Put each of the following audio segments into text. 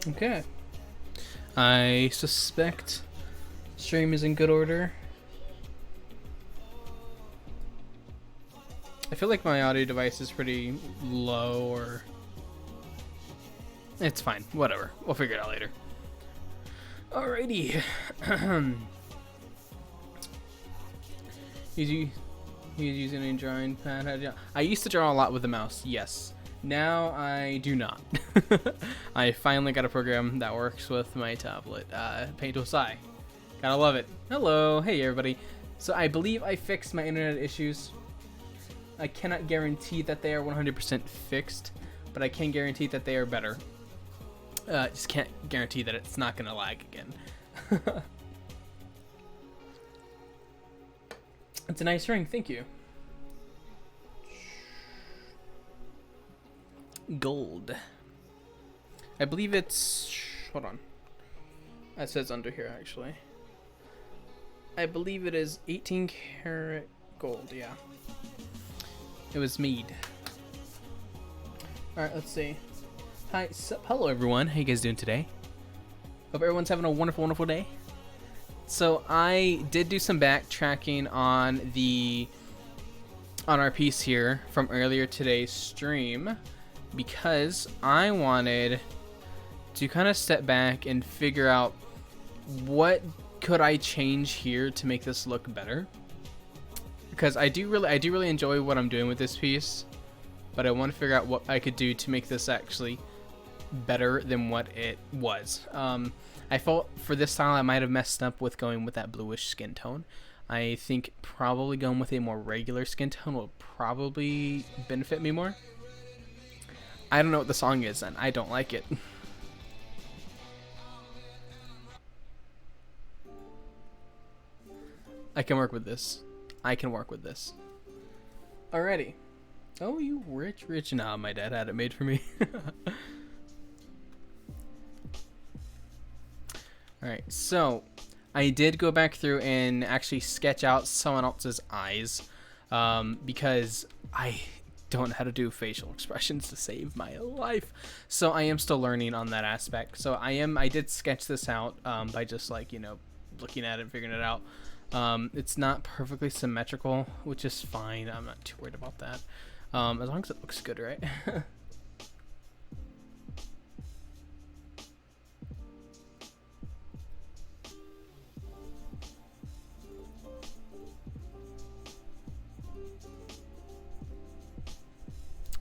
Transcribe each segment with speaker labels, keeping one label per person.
Speaker 1: Okay. I suspect stream is in good order. I feel like my audio device is pretty low, or it's fine. Whatever. We'll figure it out later. Alrighty. He's using a drawing pad. I used to draw a lot with the mouse. Yes. Now I do not. I finally got a program that works with my tablet. Paint to Sai. Gotta love it. Hello. Hey everybody. So I believe I fixed my internet issues. I cannot guarantee that they are 100% fixed, but I can guarantee that they are better. Just can't guarantee that it's not gonna lag again. It's a nice ring, thank you. Gold. I believe it's... hold on. That says under here, actually. I believe it is 18 karat gold, yeah. It was mead. Alright, let's see. Hi, hello everyone. How you guys doing today? Hope everyone's having a wonderful, wonderful day. So I did do some backtracking on our piece here from earlier today's stream, because I wanted to kind of step back and figure out what could I change here to make this look better. Because I do really enjoy what I'm doing with this piece, but I want to figure out what I could do to make this actually better than what it was. I felt for this style I might have messed up with going with that bluish skin tone. I think probably going with a more regular skin tone will probably benefit me more. I don't know what the song is, and I don't like it. I can work with this. I can work with this. Alrighty. Oh, you rich. Nah, my dad had it made for me. Alright, so I did go back through and actually sketch out someone else's eyes, because I don't know how to do facial expressions to save my life. So I am still learning on that aspect. So I did sketch this out by just looking at it and figuring it out. It's not perfectly symmetrical, which is fine. I'm not too worried about that. As long as it looks good, right?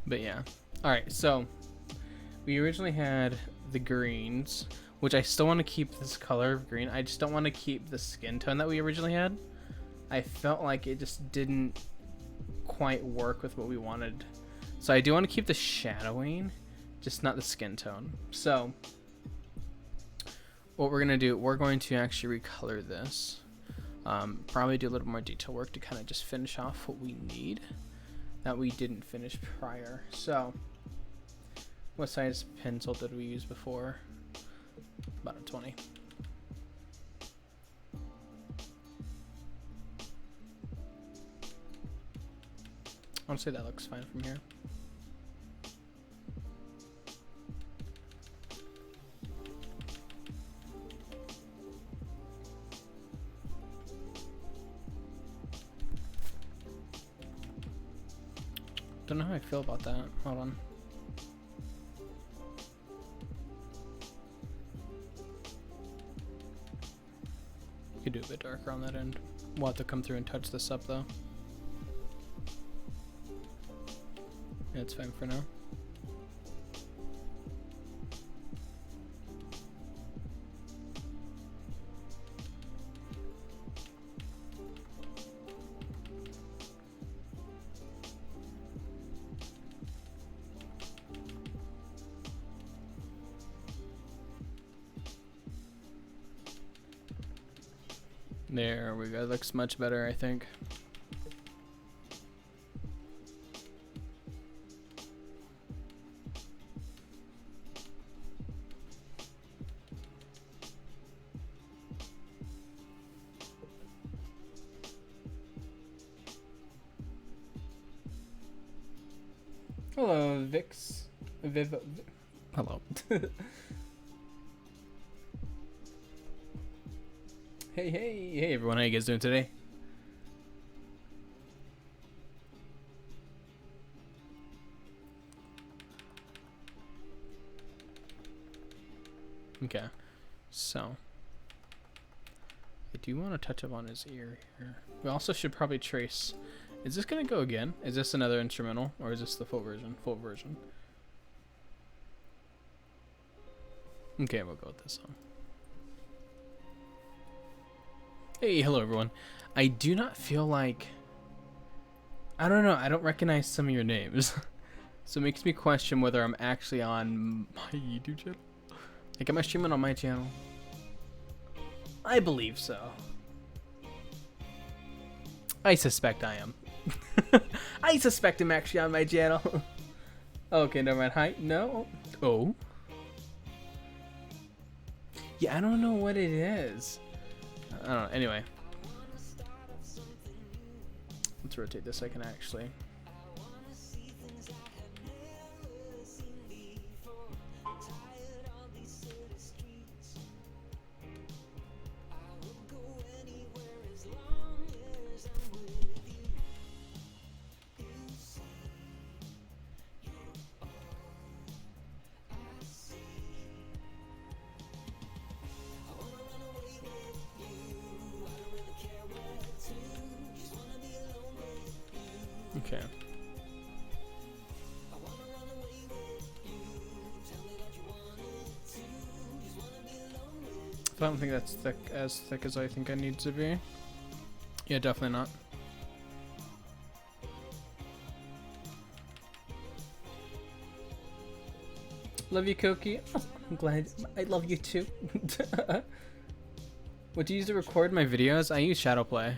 Speaker 1: But yeah. Alright, so we originally had the greens, which I still want to keep this color of green. I just don't want to keep the skin tone that we originally had. I felt like it just didn't quite work with what we wanted. So I do want to keep the shadowing, just not the skin tone. So what we're going to do, we're going to actually recolor this. Probably do a little more detail work to kind of just finish off what we need that we didn't finish prior. So what size pencil did we use before? About a 20. Honestly, that looks fine from here. Don't know how I feel about that. Hold on. You could do a bit darker on that end. We'll have to come through and touch this up though. Yeah, it's fine for now. There we go. Looks much better, I think. Hello, Vix. Hello. Hey everyone, how you guys doing today? Okay, so I do want to touch up on his ear here. We also should probably trace. Is this gonna go again? Is this another instrumental, or is this the full version? Full version. Okay, we'll go with this song. Hey, hello everyone. I do not feel like... I don't know, I don't recognize some of your names. So it makes me question whether I'm actually on my YouTube channel. Like, am I streaming on my channel? I believe so. I suspect I am. I suspect I'm actually on my channel. Okay, never mind. Hi. No. Oh. Yeah, I don't know what it is. I don't know. Anyway. Let's rotate this so I can actually... Okay. I don't think that's as thick as I think I need to be. Yeah, definitely not. Love you, Koki. Oh, I'm glad. I love you too. What do you use to record my videos? I use Shadowplay.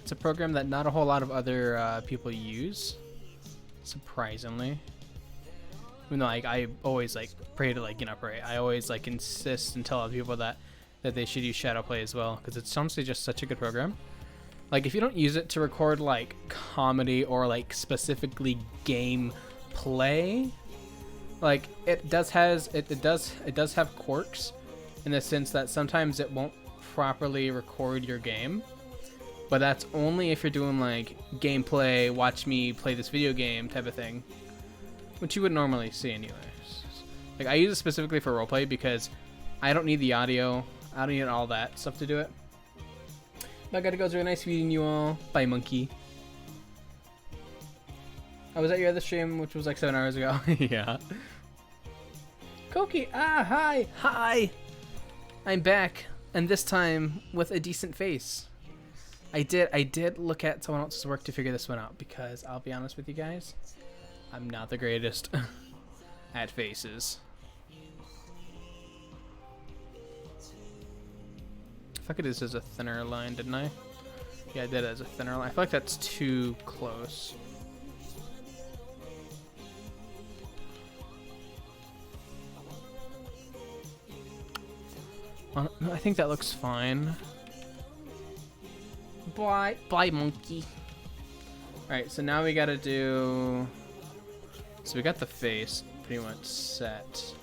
Speaker 1: It's a program that not a whole lot of other people use, surprisingly. Even though like I always like pray to like pray. I always like insist and tell other people that they should use Shadowplay as well, because it's honestly just such a good program. Like if you don't use it to record like comedy or like specifically gameplay, like it does have quirks in the sense that sometimes it won't properly record your game. But that's only if you're doing like gameplay, watch me play this video game type of thing, which you would normally see anyways. Like I use it specifically for roleplay because I don't need the audio, I don't need all that stuff to do it. But I gotta go. It's really nice meeting you all. Bye, monkey. I was at your other stream, which was like 7 hours ago. Yeah. Koki, hi. I'm back, and this time with a decent face. I did look at someone else's work to figure this one out, because I'll be honest with you guys, I'm not the greatest at faces. I feel like it is as a thinner line, didn't I? Yeah, I did it as a thinner line. I feel like that's too close. I think that looks fine. Bye, monkey. Alright, so now we gotta do... So we got the face pretty much set.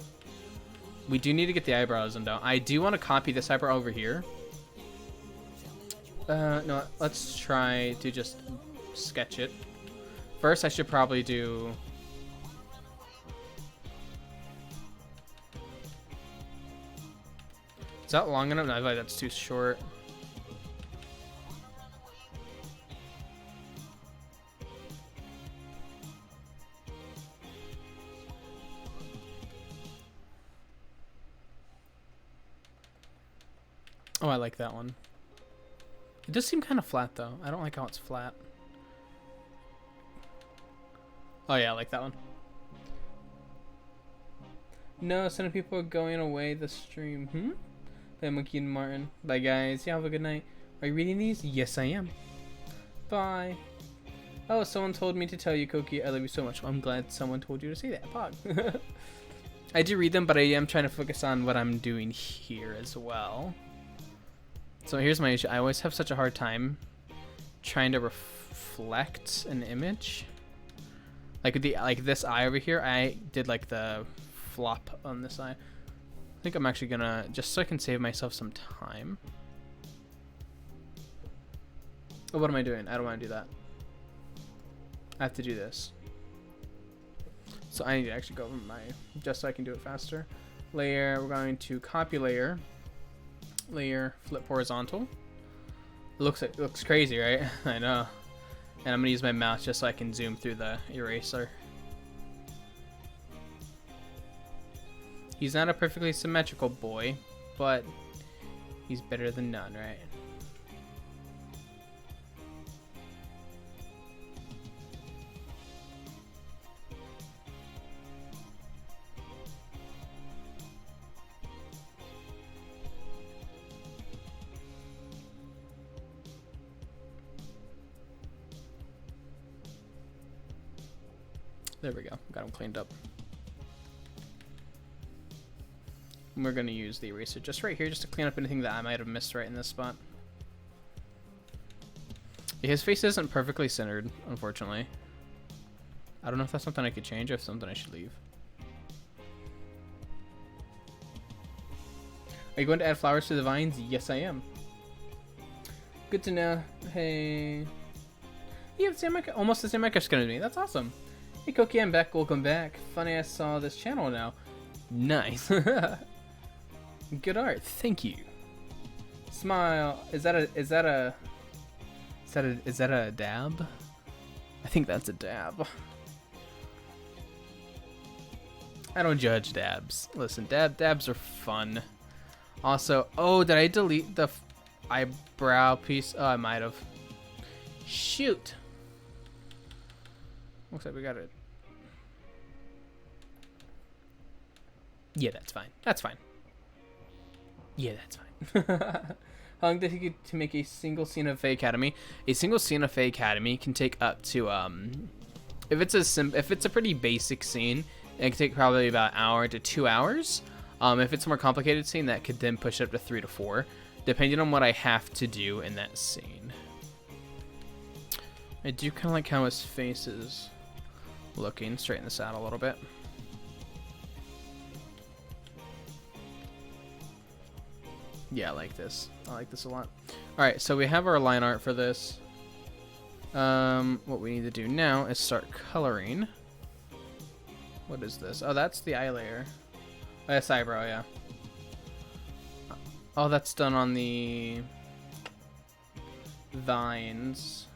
Speaker 1: We do need to get the eyebrows done. I do want to copy this eyebrow over here. No, let's try to just sketch it. First, I should probably do... Is that long enough? No, I feel like that's too short. Oh, I like that one. It does seem kind of flat, though. I don't like how it's flat. Oh, yeah, I like that one. No, some people are going away the stream. Bye, Monkey and Martin. Bye, guys. Yeah, have a good night. Are you reading these? Yes, I am. Bye. Oh, someone told me to tell you, Koki, I love you so much. Well, I'm glad someone told you to say that. Pog. I do read them, but I am trying to focus on what I'm doing here as well. So here's my issue. I always have such a hard time trying to reflect an image. Like with this eye over here, I did like the flop on this eye. I think I'm actually gonna, just so I can save myself some time. Oh, what am I doing? I don't want to do that. I have to do this. So I need to actually go over my, just so I can do it faster. Layer, we're going to copy layer. Layer, flip horizontal. It looks crazy, right? I know. And I'm gonna use my mouse just so I can zoom through the eraser. He's not a perfectly symmetrical boy, but he's better than none, right? There we go. Got him cleaned up. And we're going to use the eraser just right here just to clean up anything that I might have missed right in this spot. His face isn't perfectly centered, unfortunately. I don't know if that's something I could change or if something I should leave. Are you going to add flowers to the vines? Yes, I am. Good to know. Hey. You have the same almost the same mic skin as me. That's awesome. Hey Koki, I'm back. Welcome back. Funny I saw this channel now. Nice. Good art. Thank you. Smile. Is that a dab? I think that's a dab. I don't judge dabs. Listen, dabs are fun. Also, oh, did I delete the eyebrow piece? Oh, I might have. Shoot. Looks like we got it. Yeah, that's fine. That's fine. Yeah, that's fine. How long did it take to make a single scene of Fae Academy? A single scene of Fae Academy can take up to if it's a pretty basic scene, it can take probably about an hour to 2 hours. If it's a more complicated scene, that could then push up to 3 to 4, depending on what I have to do in that scene. I do kind of like how his face is looking. Straighten this out a little bit. Yeah, I like this. I like this a lot. Alright, so we have our line art for this. What we need to do now is start coloring. What is this? Oh, that's the eye layer. Oh, that's eyebrow, yeah. Oh, that's done on the vines.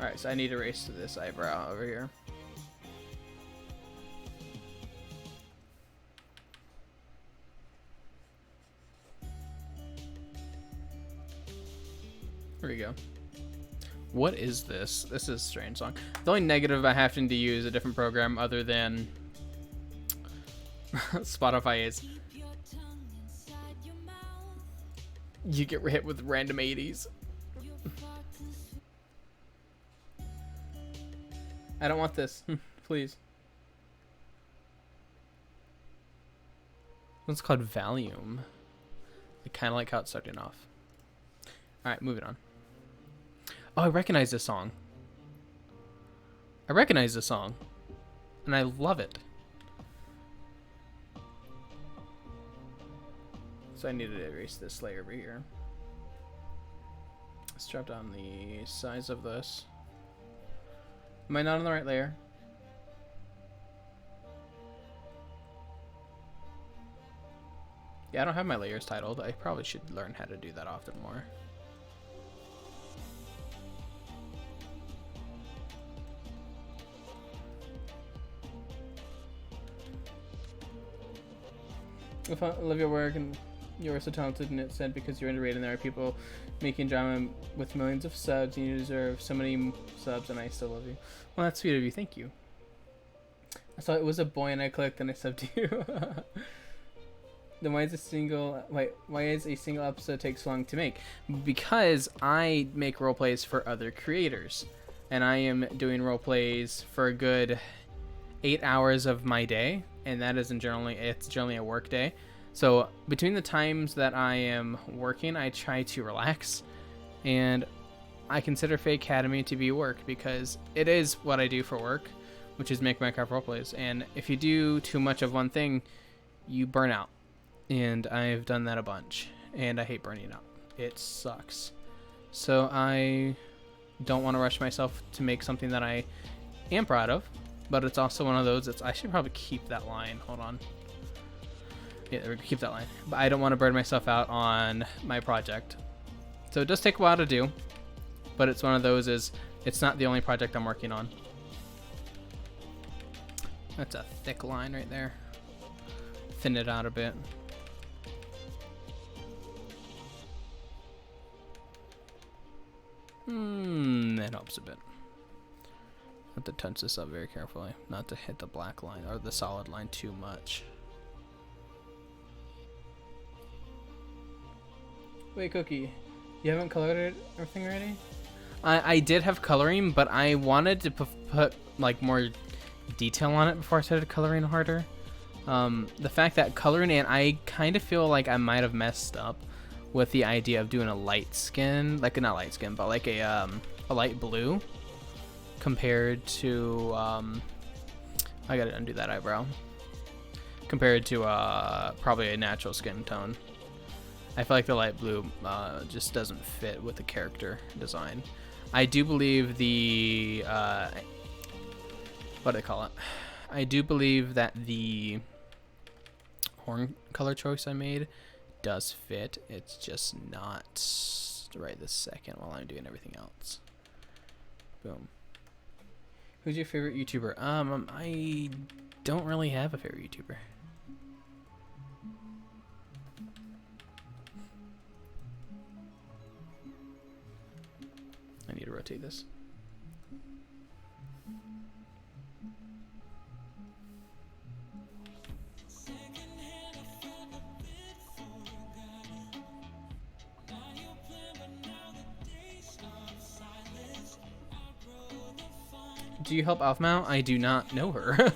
Speaker 1: Alright, so I need to erase this eyebrow over here. There we go. What is this? This is a strange song. The only negative about having to use a different program other than Spotify is you get hit with random 80s. I don't want this. Please. One's called Valium. I kind of like how it's starting off. Alright, moving on. Oh, I recognize this song. I recognize this song. And I love it. So I need to erase this layer over here. Let's drop down the size of this. Am I not on the right layer? Yeah, I don't have my layers titled. I probably should learn how to do that often more. I love your work and you're so talented, and it said because you're underrated and there are people making drama with millions of subs and you deserve so many subs and I still love you. Well, that's sweet of you. Thank you. I saw it was a boy and I clicked and I subbed you. Then why is a single episode take so long to make? Because I make roleplays for other creators and I am doing roleplays for a good 8 hours of my day, and that isn't generally a work day. So between the times that I am working, I try to relax, and I consider Fake Academy to be work because it is what I do for work, which is make Minecraft roleplays. And if you do too much of one thing, you burn out. And I've done that a bunch, and I hate burning out. It sucks. So I don't want to rush myself to make something that I am proud of, but it's also one of those that's, I should probably keep that line. Hold on. Yeah, there we go, keep that line. But I don't want to burn myself out on my project. So it does take a while to do, but it's one of those it's not the only project I'm working on. That's a thick line right there. Thin it out a bit. That helps a bit. Have to touch this up very carefully, not to hit the black line or the solid line too much. Wait, Cookie, you haven't colored everything already? I did have coloring, but I wanted to put like more detail on it before I started coloring harder. The fact that coloring, and I kind of feel like I might have messed up with the idea of doing a light skin, like not light skin, but like a light blue compared to I gotta undo that eyebrow, compared to probably a natural skin tone. I feel like the light blue just doesn't fit with the character design. I do believe the what do they call it? I do believe that the horn color choice I made does fit. It's just not right this second while I'm doing everything else. Boom. Who's your favorite YouTuber? I don't really have a favorite YouTuber. I need to rotate this. Do you help Alphamount? I do not know her.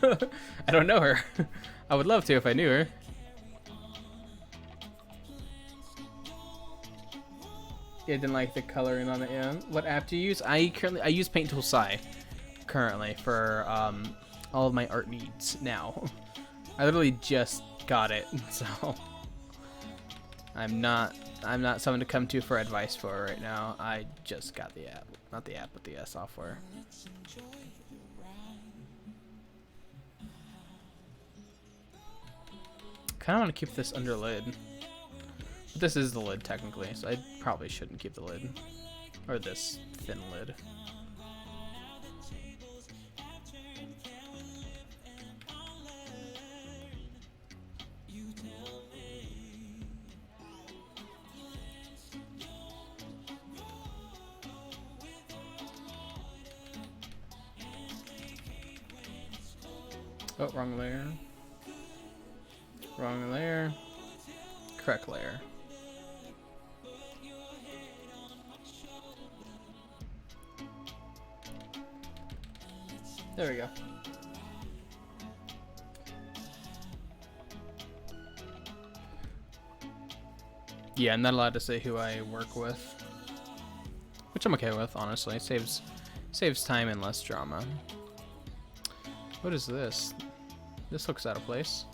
Speaker 1: I don't know her. I would love to if I knew her. Yeah, didn't like the coloring on it. Yeah. What app do you use? I use Paint Tool Sai currently for all of my art needs now. I literally just got it, so I'm not someone to come to for advice for right now. I just got the app, not the app, but the software. Kind of want to keep this under lid. But this is the lid technically, so I probably shouldn't keep the lid. Or this thin lid. Oh, wrong layer. Wrong layer. Correct layer. There we go. Yeah, I'm not allowed to say who I work with, which I'm okay with, honestly. Saves time and less drama. What is this? This looks out of place.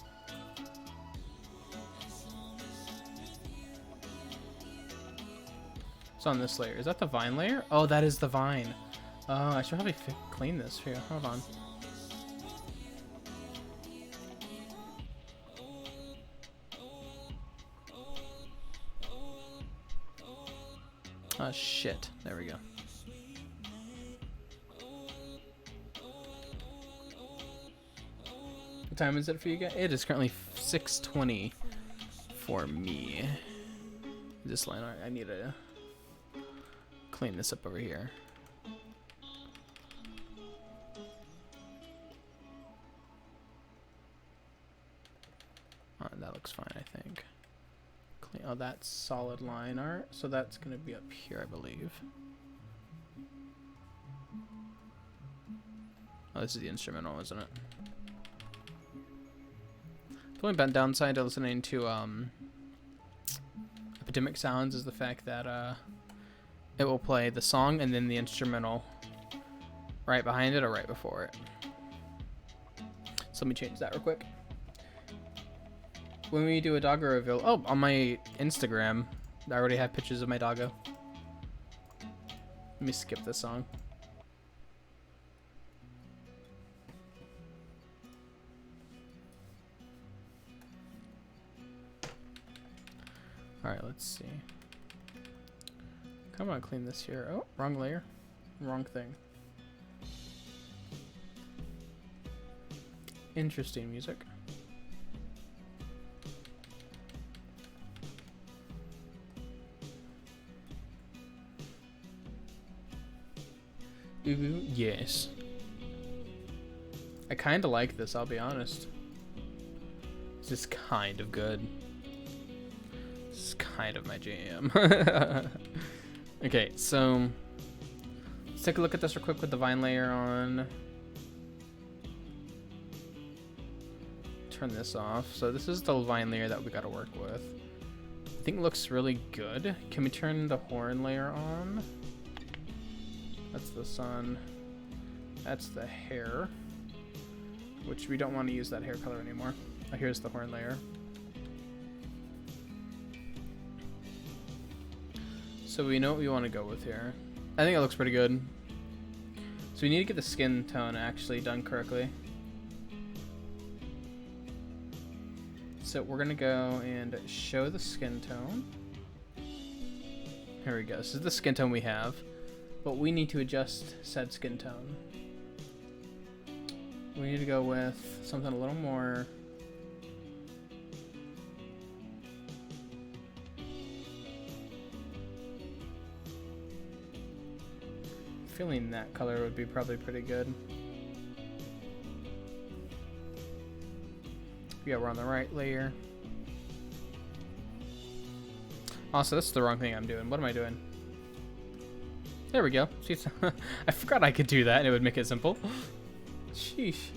Speaker 1: It's on this layer. Is that the vine layer? Oh, that is the vine. Oh, I should probably clean this for you. Hold on. Oh, shit. There we go. What time is it for you guys? It is currently 6:20 for me. This line art, I need to clean this up over here. Oh, that looks fine, I think. Clean. Oh, that's solid line art, so that's gonna be up here, I believe. Oh, this is the instrumental, isn't it? The only downside to listening to epidemic sounds is the fact that it will play the song and then the instrumental right behind it or right before it. So let me change that real quick. When we do a doggo reveal, oh, on my Instagram, I already have pictures of my doggo. Let me skip this song. Alright, let's see. Come on, clean this here. Oh, wrong layer. Wrong thing. Interesting music. Ooh, yes. I kind of like this, I'll be honest. This is kind of good. This is kind of my jam. Okay, so let's take a look at this real quick with the vine layer on. Turn this off. So this is the vine layer that we got to work with. I think it looks really good. Can we turn the horn layer on? That's the sun. That's the hair, which we don't want to use that hair color anymore. Oh, here's the horn layer. So we know what we want to go with here. I think it looks pretty good. So we need to get the skin tone actually done correctly. So we're gonna go and show the skin tone. Here we go. This is the skin tone we have, but we need to adjust said skin tone. We need to go with something a little more feeling that color would be probably pretty good. Yeah, we're on the right layer. Also, this is the wrong thing I'm doing. What am I doing? There we go. Jeez. I forgot I could do that and it would make it simple. Sheesh.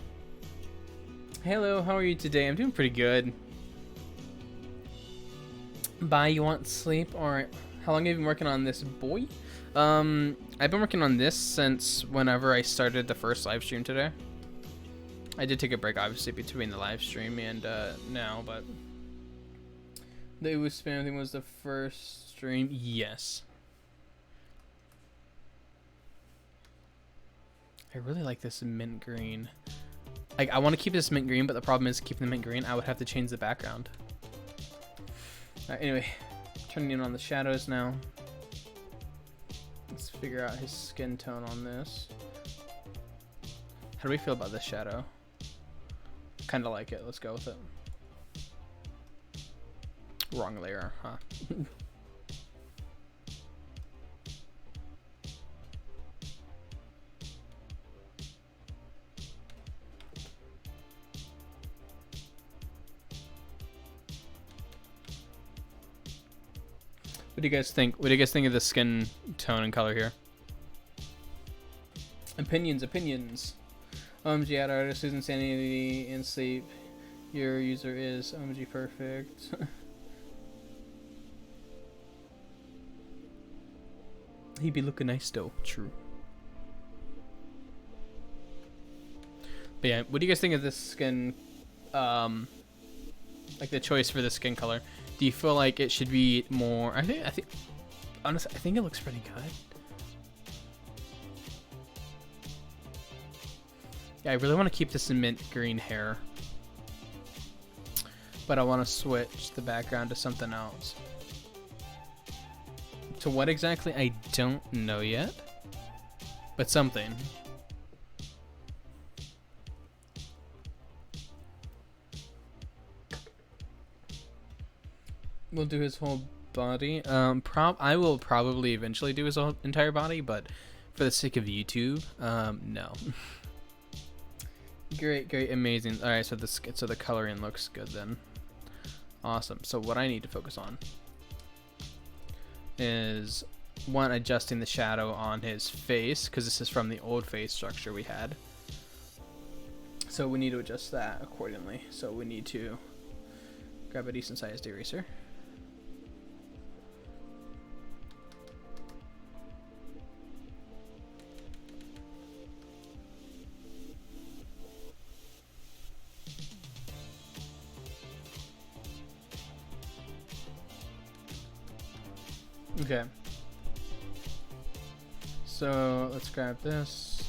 Speaker 1: Hello, how are you today? I'm doing pretty good. Bye, you want sleep? Alright. How long have you been working on this, boy? I've been working on this since whenever I started the first live stream today. I did take a break, obviously, between the live stream and now, but the It Was Spam thing was the first stream. Yes. I really like this mint green. Like, I want to keep this mint green, but the problem is keeping the mint green, I would have to change the background. Anyway, turning in on the shadows now. Let's figure out his skin tone on this. How do we feel about this shadow? Kind of like it. Let's go with it. Wrong layer, huh? What do you guys think? What do you guys think of the skin tone and color here? Opinions. OMG ad artist is insanity in sleep. Your user is OMG perfect. He be looking nice though. True. But yeah, what do you guys think of this skin? Like the choice for the skin color. Do you feel like it should be more? I think honestly, I think it looks pretty good. Yeah, I really want to keep this in mint green hair, but I want to switch the background to something else. To what exactly? I don't know yet, but something. We'll do his whole body. I will probably eventually do his whole entire body, but for the sake of YouTube, no. Great, amazing. All right, so the coloring looks good then. Awesome. So what I need to focus on is one, adjusting the shadow on his face, because this is from the old face structure we had. So we need to adjust that accordingly. So we need to grab a decent sized eraser. Okay. So let's grab this.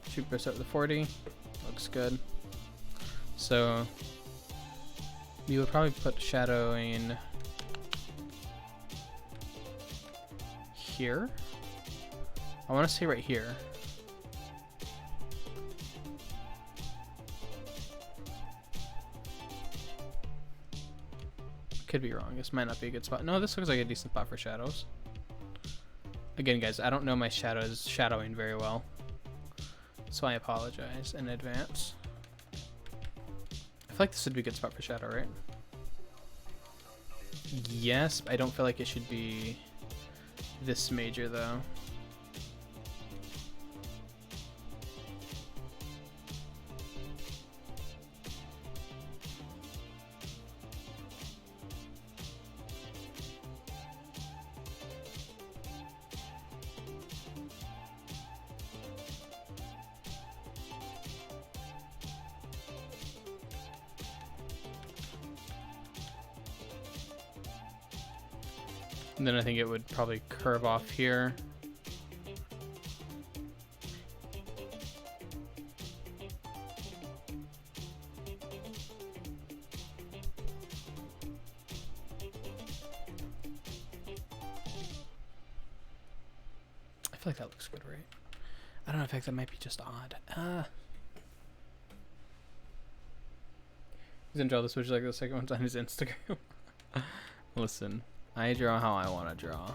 Speaker 1: Shoot this up to 40. Looks good. So we would probably put shadowing here. I want to say right here. Could be wrong. This might not be a good spot. No, this looks like a decent spot for shadows. Again, guys, I don't know my shadows shadowing very well, so I apologize in advance. I feel like this would be a good spot for shadow, right? Yes, I don't feel like it should be this major though. And then I think it would probably curve off here. I feel like that looks good, right? I don't know, in fact, that might be just odd. He's gonna draw this, which is like the second one's on his Instagram. Listen. I draw how I want to draw.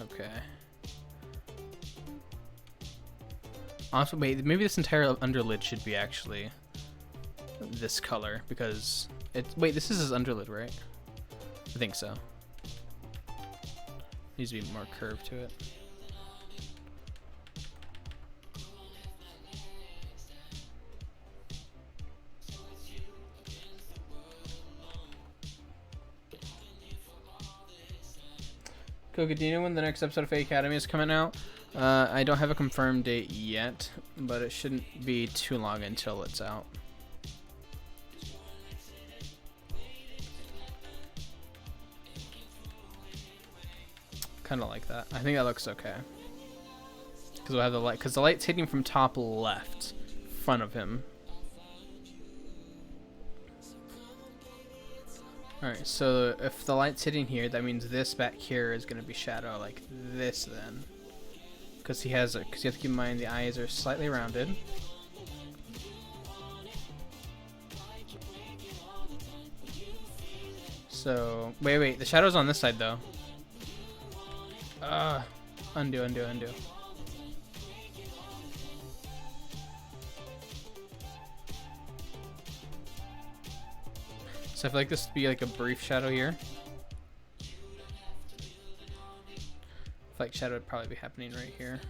Speaker 1: Okay. Also, wait, maybe this entire underlid should be actually this color because it's. Wait, this is his underlid, right? I think so. Needs to be more curve to it. Koki, do you know when the next episode of Fate Academy is coming out? I don't have a confirmed date yet, but it shouldn't be too long until it's out. Kind of like that. I think that looks okay. Because we'll have the light. Because the light's hitting from top left, front of him. Alright, so if the light's hitting here, that means this back here is going to be shadow like this then. Because he has because you have to keep in mind the eyes are slightly rounded. So, wait, the shadow's on this side though. Undo. So I feel like this would be like a brief shadow here. I feel like shadow would probably be happening right here.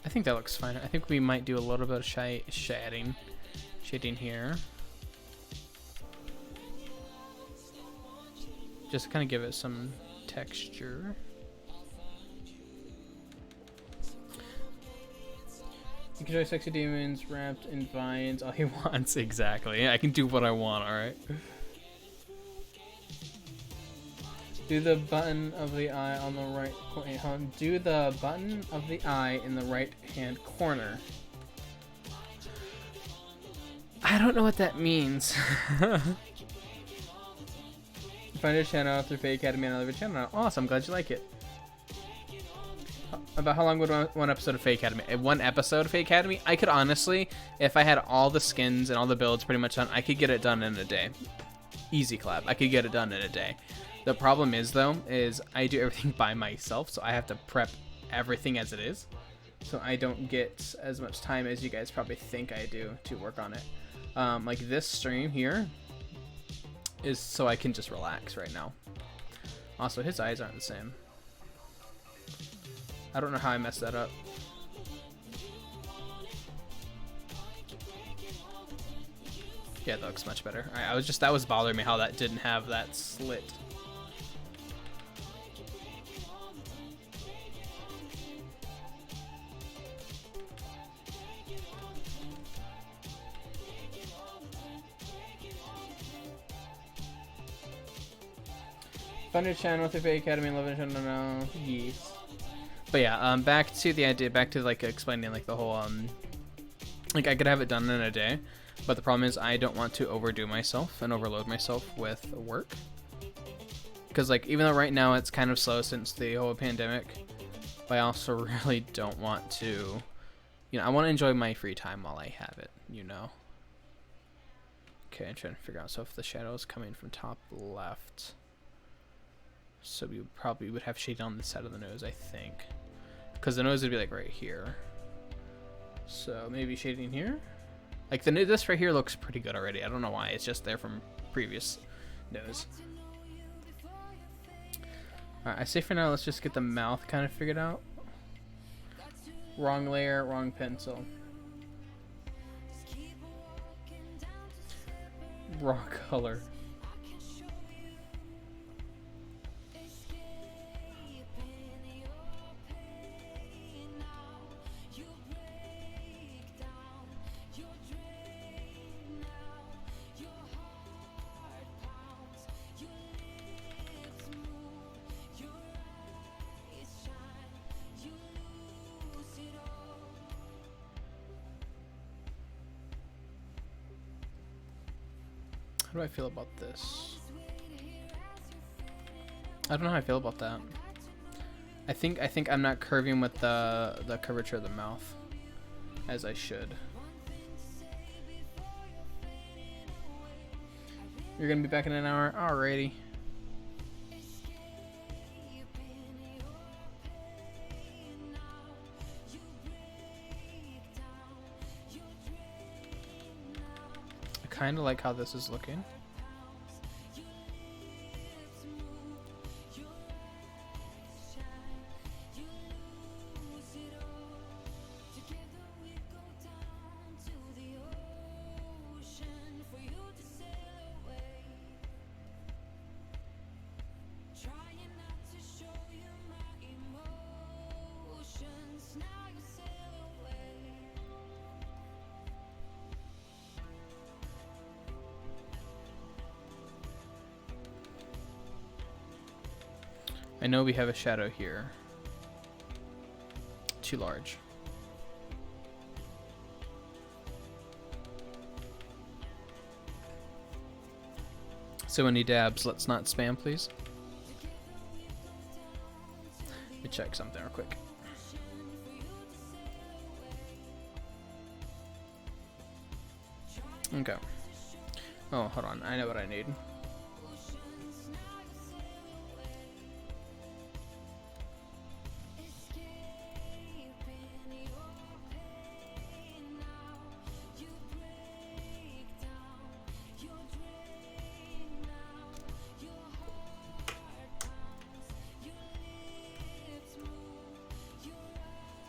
Speaker 1: I think that looks fine. I think we might do a little bit of shading here. Just to kind of give it some texture. You can enjoy sexy demons wrapped in vines all he wants. Exactly. I can do what I want, alright? Do the button of the eye on the right. Wait, do the button of the eye in the right hand corner. I don't know what that means. Find your channel through Fate Academy and I love your channel. Awesome, I'm glad you like it. About how long would one episode of Fate Academy? One episode of Fate Academy? I could honestly, if I had all the skins and all the builds pretty much done, I could get it done in a day. Easy clap. I could get it done in a day. The problem is, though, is I do everything by myself, so I have to prep everything as it is. So I don't get as much time as you guys probably think I do to work on it. Like this stream here is so I can just relax right now. Also, his eyes aren't the same. I don't know how I messed that up. Yeah, that looks much better. I was just, that was bothering me how that didn't have that slit. Thunder channel with the Academy 11 no. Yes. But yeah, back to the idea, back to like explaining like the whole like I could have it done in a day, but the problem is I don't want to overdo myself and overload myself with work. Because like even though right now it's kind of slow since the whole pandemic, but I also really don't want to, you know, I want to enjoy my free time while I have it, you know. Okay, I'm trying to figure out, so if the shadow is coming from top left, so we probably would have shade on the side of the nose, I think, because the nose would be like right here. So maybe shading here. Like this right here looks pretty good already. I don't know why. It's just there from previous nose. Alright, I say for now, let's just get the mouth kind of figured out. Wrong layer, wrong pencil. Raw color. How do I feel about this? I don't know how I feel about that. I think I'm not curving with the curvature of the mouth as I should. You're gonna be back in an hour? Alrighty. Kind of like how this is looking. I know we have a shadow here. Too large. So any dabs, let's not spam, please. Let me check something real quick. Okay. Oh, hold on. I know what I need.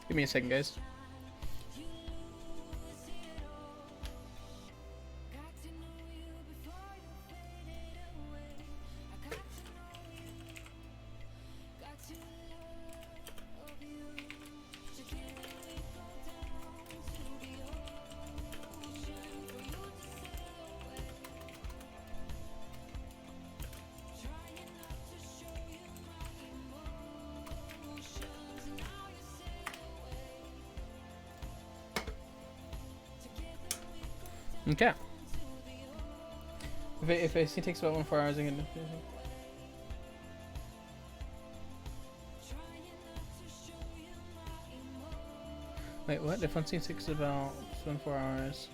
Speaker 1: Give me a second, guys. Okay. If it takes about 4 hours, I can. Wait, what? If one scene takes about 4 hours.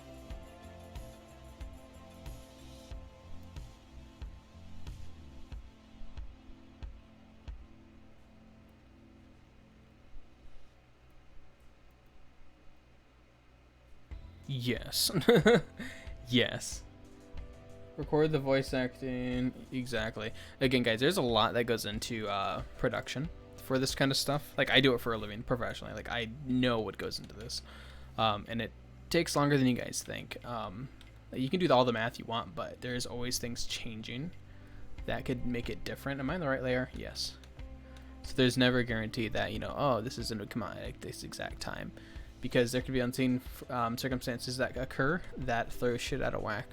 Speaker 1: Yes. Yes. Record the voice acting. Exactly. Again, guys, there's a lot that goes into production for this kind of stuff. Like, I do it for a living professionally. Like, I know what goes into this. And it takes longer than you guys think. You can do all the math you want, but there's always things changing that could make it different. Am I in the right layer? Yes. So there's never a guarantee that, you know, oh, this isn't going to come out at this exact time, because there could be unseen circumstances that occur that throw shit out of whack,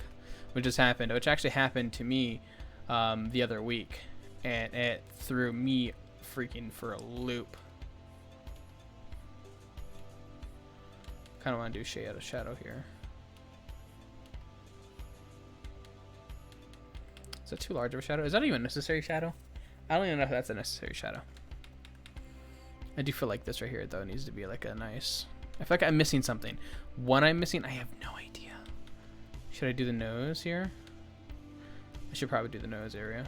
Speaker 1: which actually happened to me the other week, and it threw me freaking for a loop. Kind of want to do shade out of shadow here. Is that too large of a shadow? Is that even a necessary shadow? I don't even know if that's a necessary shadow. I do feel like this right here, though, needs to be like a nice... I feel like I'm missing something. What I'm missing, I have no idea. Should I do the nose here? I should probably do the nose area.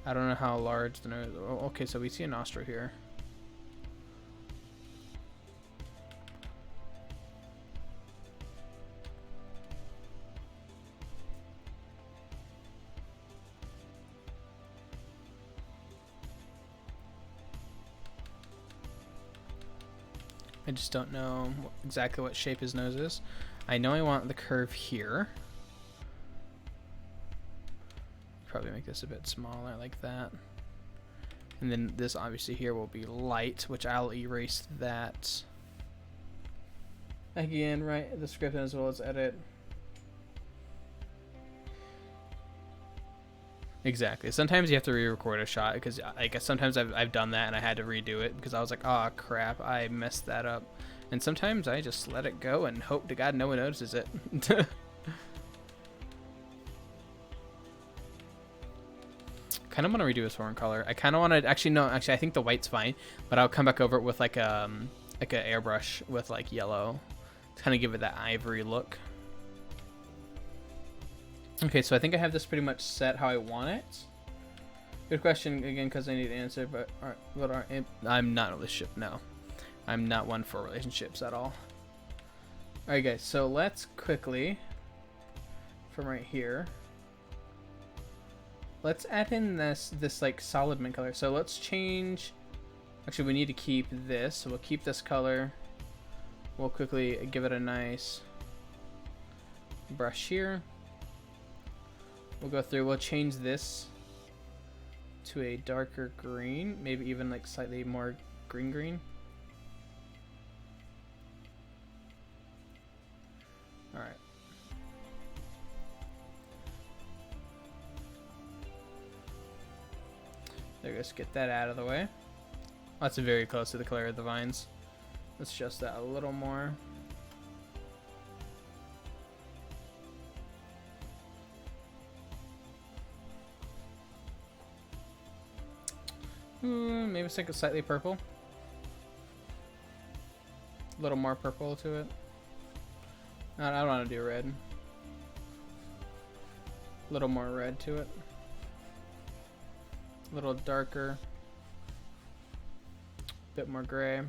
Speaker 1: I don't know how large the nose... Oh, okay, so we see a nostril here. I just don't know exactly what shape his nose is. I know I want the curve here. Probably make this a bit smaller like that. And then this obviously here will be light, which I'll erase that. Again, write the script as well as edit. Exactly. Sometimes you have to re-record a shot, because I guess sometimes I've done that and I had to redo it because I was like, oh crap, I messed that up. And sometimes I just let it go and hope to God no one notices it. Kind of want to redo his horn color. I kind of want to actually I think the white's fine, but I'll come back over it with like a airbrush with like yellow to kind of give it that ivory look. Okay, so I think I have this pretty much set how I want it. Good question again, because I need to answer. But I'm not in a relationship. No, I'm not one for relationships at all. All right, guys. So let's quickly, from right here, let's add in this like solid mint color. So let's change. Actually, we need to keep this. So we'll keep this color. We'll quickly give it a nice brush here. We'll go through, we'll change this to a darker green, maybe even like slightly more green. All right. There, let's get that out of the way. That's very close to the color of the vines. Let's adjust that a little more. Maybe it's like a slightly purple. A little more purple to it. I don't want to do red. A little more red to it. A little darker. A bit more gray.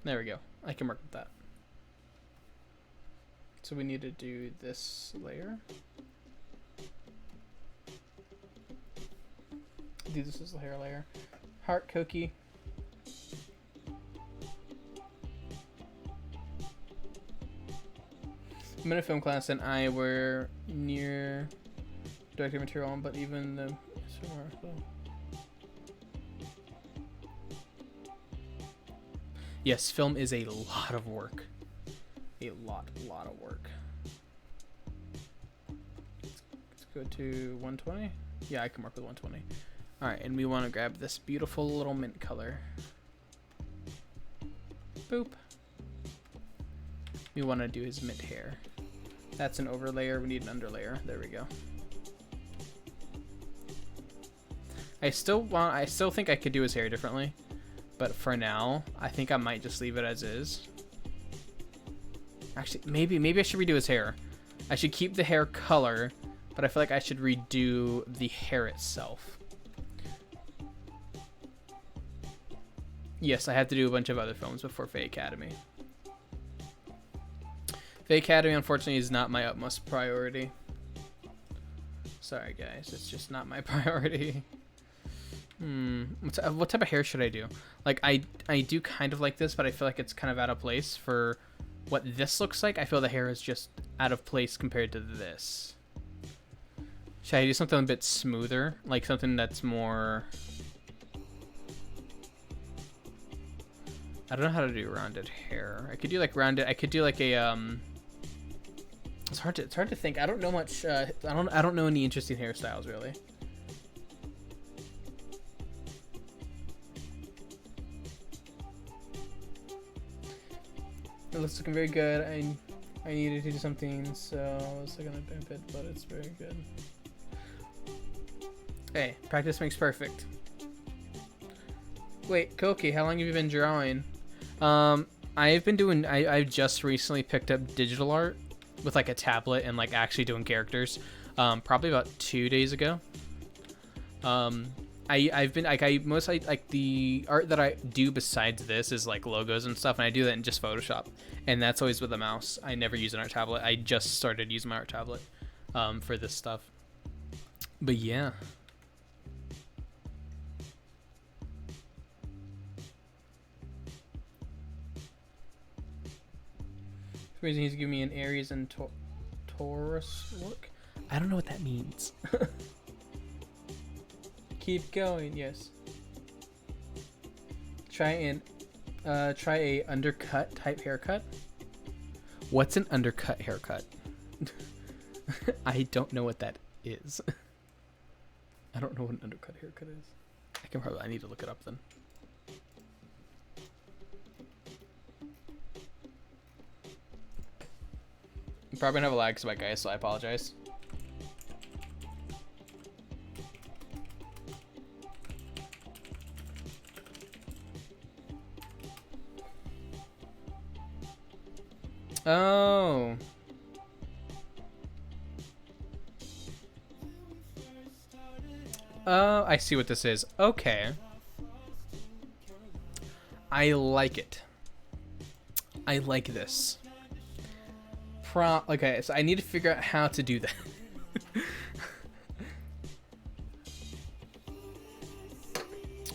Speaker 1: There we go. I can work with that. So we need to do this layer. Do this as the hair layer. Heart Koki. I'm in a film class and I were near directing material, but even the yes, film is a lot of work. A lot of work. Let's go to 120. Yeah, I can work with 120. Alright, and we want to grab this beautiful little mint color. Boop. We want to do his mint hair. That's an overlayer. We need an underlayer. There we go. I still think I could do his hair differently, but for now, I think I might just leave it as is. Actually, maybe I should redo his hair. I should keep the hair color, but I feel like I should redo the hair itself. Yes, I have to do a bunch of other films before Faye Academy. Faye Academy, unfortunately, is not my utmost priority. Sorry, guys. It's just not my priority. What type of hair should I do? Like, I do kind of like this, but I feel like it's kind of out of place for what this looks like, I feel the hair is just out of place compared to this. Should I do something a bit smoother? Like something that's more... I don't know how to do rounded hair. I could do like rounded... I could do like a... It's hard to think. I don't know much... I don't know any interesting hairstyles, really. It looks looking very good. I needed to do something, so I was looking at a bit, but it's very good. Hey, practice makes perfect. Wait, Koki, how long have you been drawing? I've been doing. I just recently picked up digital art with like a tablet and like actually doing characters. Probably about 2 days ago. I've been like I mostly like the art that I do besides this is like logos and stuff, and I do that in just Photoshop, and that's always with a mouse. I never use an art tablet. I just started using my art tablet for this stuff. But yeah. For some reason he's giving me an Aries and Taurus look. I don't know what that means. Keep going, yes. Try a undercut type haircut. What's an undercut haircut? I don't know what that is. I don't know what an undercut haircut is. I need to look it up then. I'm probably gonna have a lag spike, guys, so I apologize. Oh. Oh, I see what this is. Okay. I like it. I like this. Okay, so I need to figure out how to do that.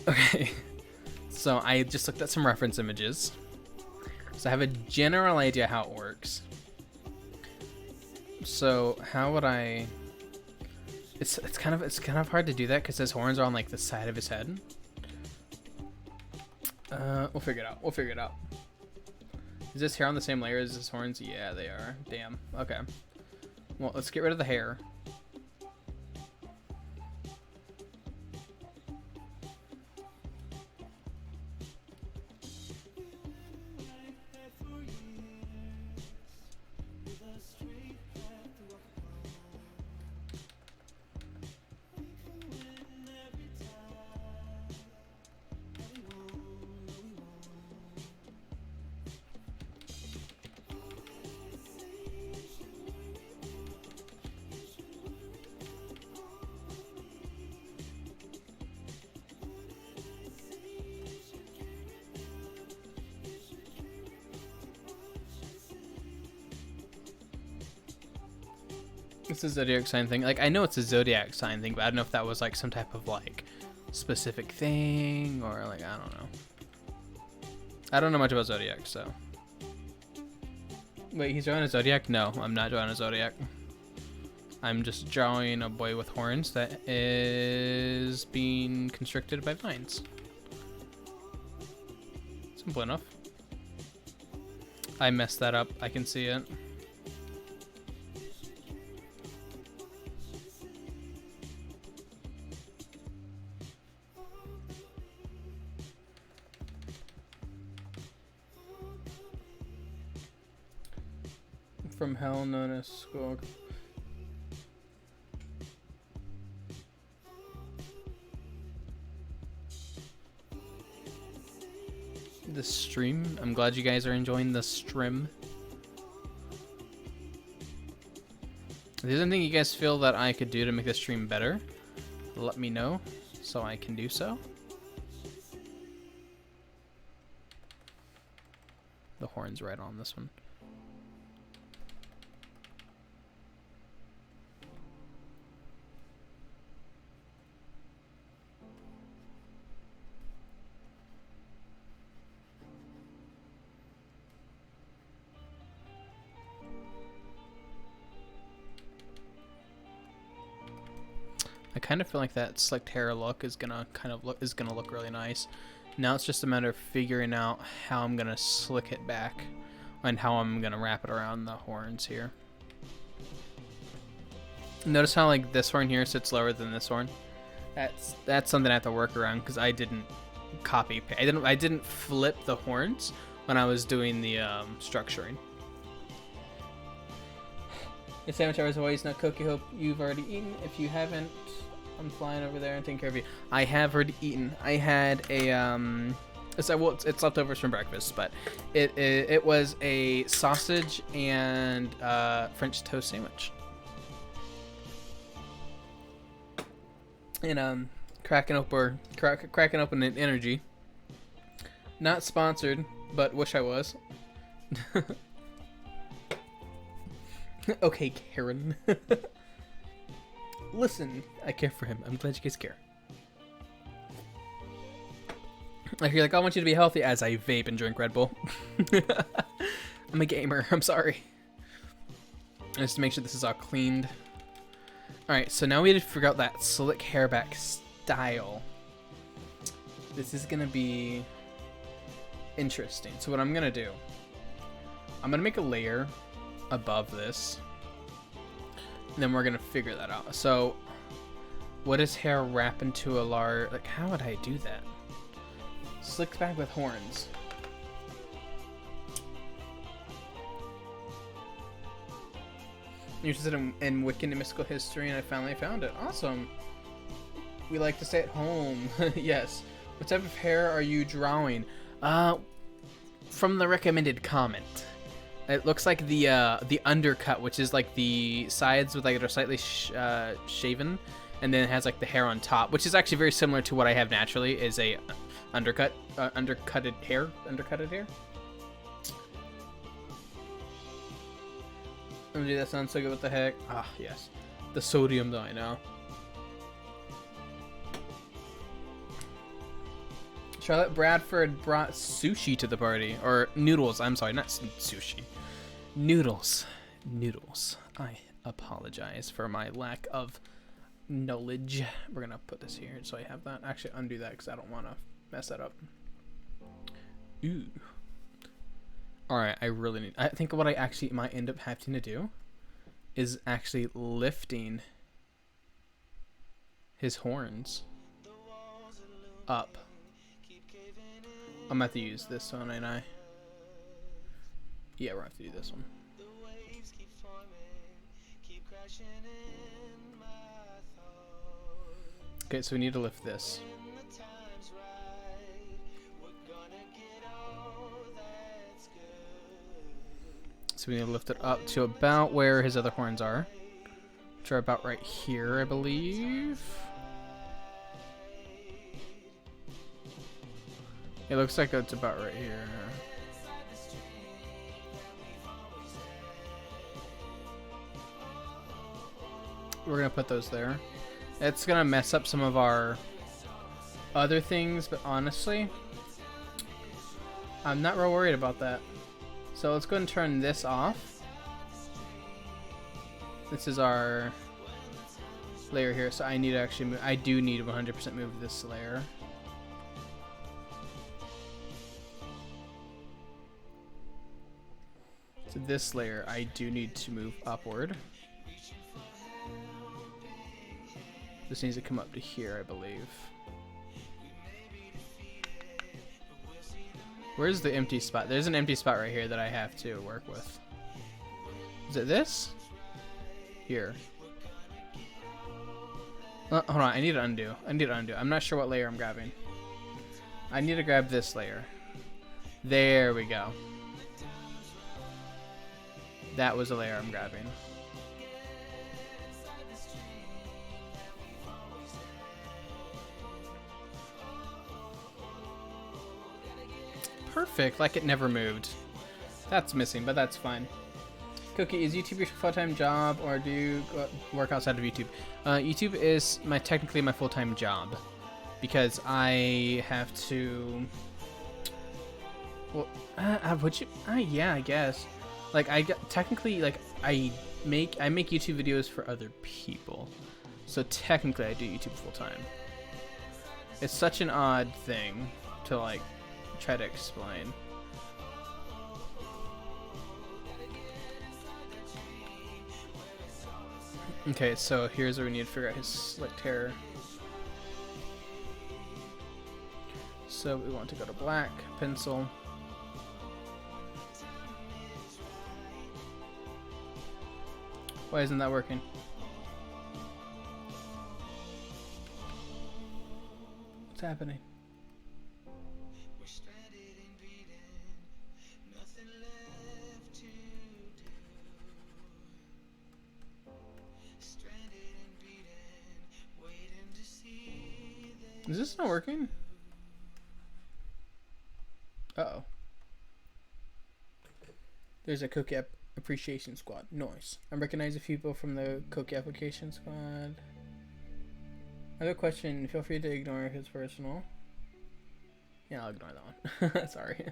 Speaker 1: Okay. So I just looked at some reference images. So I have a general idea how it works. So how would I... It's kind of hard to do that because his horns are on like the side of his head. We'll figure it out. We'll figure it out. Is this hair on the same layer as his horns? Yeah, they are. Damn. Okay. Well, let's get rid of the hair. It's a zodiac sign thing. Like, I know it's a zodiac sign thing, but I don't know if that was like some type of like specific thing or like, I don't know. I don't know much about zodiac, so. Wait, he's drawing a zodiac? No, I'm not drawing a zodiac. I'm just drawing a boy with horns that is being constricted by vines. Simple enough. I messed that up. I can see it. From hell known as school. The stream. I'm glad you guys are enjoying the stream. If there's anything you guys feel that I could do to make the stream better, let me know so I can do so. The horn's right on this one. kind of feel like that slicked hair look is gonna look really nice. Now it's just a matter of figuring out how I'm gonna slick it back and how I'm gonna wrap it around the horns here. Notice how like this horn here sits lower than this horn? That's something I have to work around because I didn't I didn't flip the horns when I was doing the structuring. The sandwich hours always not Koki. Hope you've already eaten. If you haven't, I'm flying over there and taking care of you. I have already eaten. I had a it's leftovers from breakfast, but it was a sausage and French toast sandwich. And cracking open an energy. Not sponsored, but wish I was. Okay, Karen. Listen, I care for him. I'm glad you guys care. Like you're like, I want you to be healthy as I vape and drink Red Bull. I'm a gamer. I'm sorry. Just to make sure this is all cleaned. Alright, so now we need to figure out that slick hair back style. This is gonna be interesting. So what I'm gonna do, I'm gonna make a layer above this, and then we're gonna figure that out. So what does hair wrap into a large, like how would I do that? Slicked back with horns. Interested in Wiccan and mystical history, and I finally found it. Awesome. We like to stay at home. Yes. What type of hair are you drawing? From the recommended comment. It looks like the undercut, which is like the sides with like they're slightly shaven, and then it has like the hair on top, which is actually very similar to what I have naturally. Is a undercutted hair. Dude, that sounds so good. What the heck? Ah, yes. The sodium, though, I know. Charlotte Bradford brought sushi to the party. Or noodles. I'm sorry, not sushi. Noodles. Noodles. I apologize for my lack of knowledge. We're going to put this here so I have that. Actually, undo that because I don't want to mess that up. Ooh. Alright, I think what I actually might end up having to do is actually lifting his horns up. I'm gonna have to use this one, ain't I? Yeah, we're gonna have to do this one. Okay, so we need to lift this. So we need to lift it up to about where his other horns are. Which are about right here, I believe. It looks like it's about right here. We're gonna put those there. It's gonna mess up some of our other things, but honestly, I'm not real worried about that. So let's go ahead and turn this off. This is our layer here, so I need to actually move. I do need to 100% move this layer. So this layer, I do need to move upward. This needs to come up to here, I believe. Where's the empty spot? There's an empty spot right here that I have to work with. Is it this? Here. Hold on, I need to undo. I'm not sure what layer I'm grabbing. I need to grab this layer. There we go. That was the layer I'm grabbing. Perfect, like it never moved. That's missing, but that's fine. Koki, is YouTube your full-time job, or do you work outside of YouTube? YouTube is technically my full-time job, because I have to. Well, would you? Yeah, I guess. Like technically, like I make YouTube videos for other people. So technically I do YouTube full time. It's such an odd thing to like try to explain. Okay, so here's where we need to figure out his slick hair. So we want to go to black, pencil. Why isn't that working? What's happening? Is this not working? Uh-oh. There's a Koki Appreciation Squad. Nice. I recognize a few people from the Koki Application Squad. I have a question. Feel free to ignore if it's personal. Yeah, I'll ignore that one. Sorry.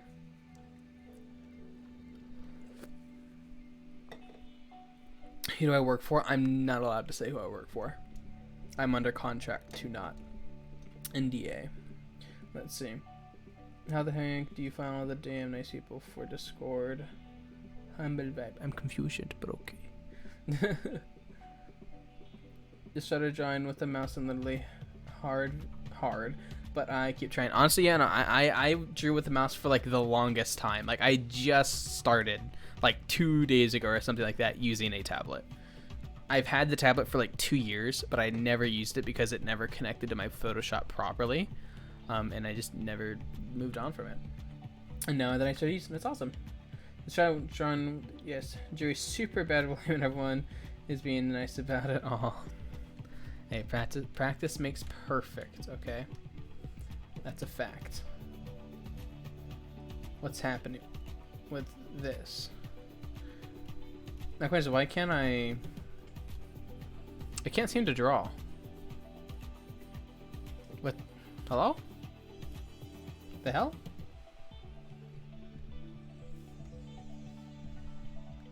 Speaker 1: Who do I work for? I'm not allowed to say who I work for. I'm under contract to not. NDA. Let's see. How the heck do you find all the damn nice people for Discord? Humble vibe. I'm confused, but okay. Just started drawing with the mouse and literally hard, but I keep trying. Honestly, yeah, no, I drew with the mouse for like the longest time. Like I just started like 2 days ago or something like that using a tablet. I've had the tablet for like 2 years, but I never used it because it never connected to my Photoshop properly. And I just never moved on from it. And now that I started using it, it's awesome. Let's try drawing. Yes, Jerry's super bad when everyone is being nice about it. Oh, hey, practice makes perfect. Okay, that's a fact. What's happening with this? My question is, why can't I can't seem to draw. What? Hello? The hell?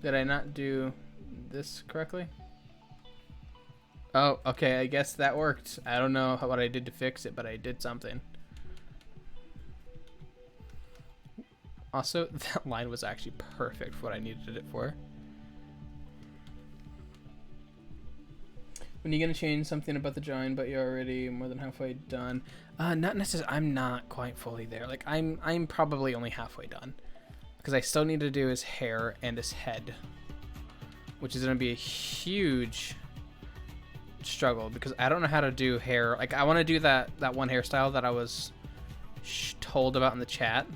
Speaker 1: Did I not do this correctly? Oh, okay, I guess that worked. I don't know what I did to fix it, but I did something. Also, that line was actually perfect for what I needed it for. When are you gonna change something about the drawing, but you're already more than halfway done? Not necessarily. I'm not quite fully there. Like I'm probably only halfway done, because I still need to do his hair and his head, which is gonna be a huge struggle because I don't know how to do hair. Like I want to do that one hairstyle that I was told about in the chat,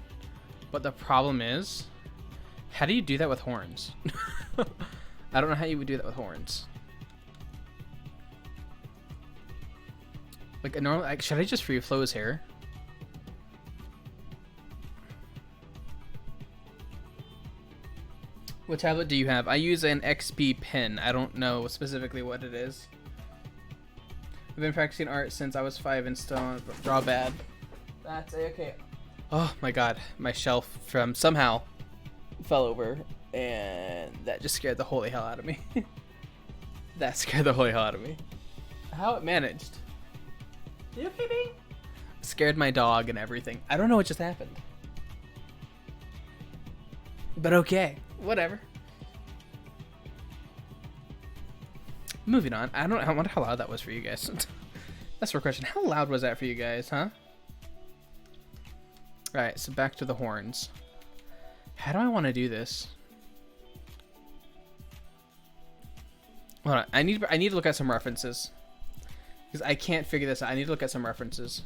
Speaker 1: but the problem is, how do you do that with horns? I don't know how you would do that with horns. Like a normal, like, should I just free flow his hair? What tablet do you have? I use an XP pen. I don't know specifically what it is. I've been practicing art since I was 5 and still draw bad. That's okay. Oh my god, my shelf from somehow fell over, and that just scared the holy hell out of me. That scared the holy hell out of me. How it managed? You kidding? Scared my dog and everything. I don't know what just happened. But okay, whatever. Moving on. I wonder how loud that was for you guys. That's a question. How loud was that for you guys, huh? Alright, so back to the horns. How do I want to do this? Hold on. I need to look at some references. Because I can't figure this out. I need to look at some references.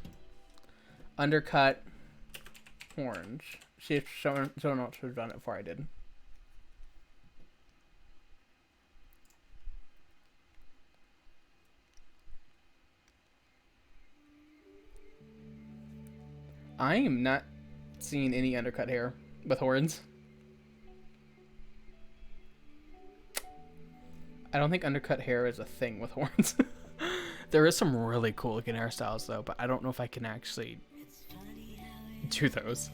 Speaker 1: Undercut horns. See if someone else has done it before I did. I am not seeing any undercut hair with horns. I don't think undercut hair is a thing with horns. There is some really cool looking hairstyles though, but I don't know if I can actually do those.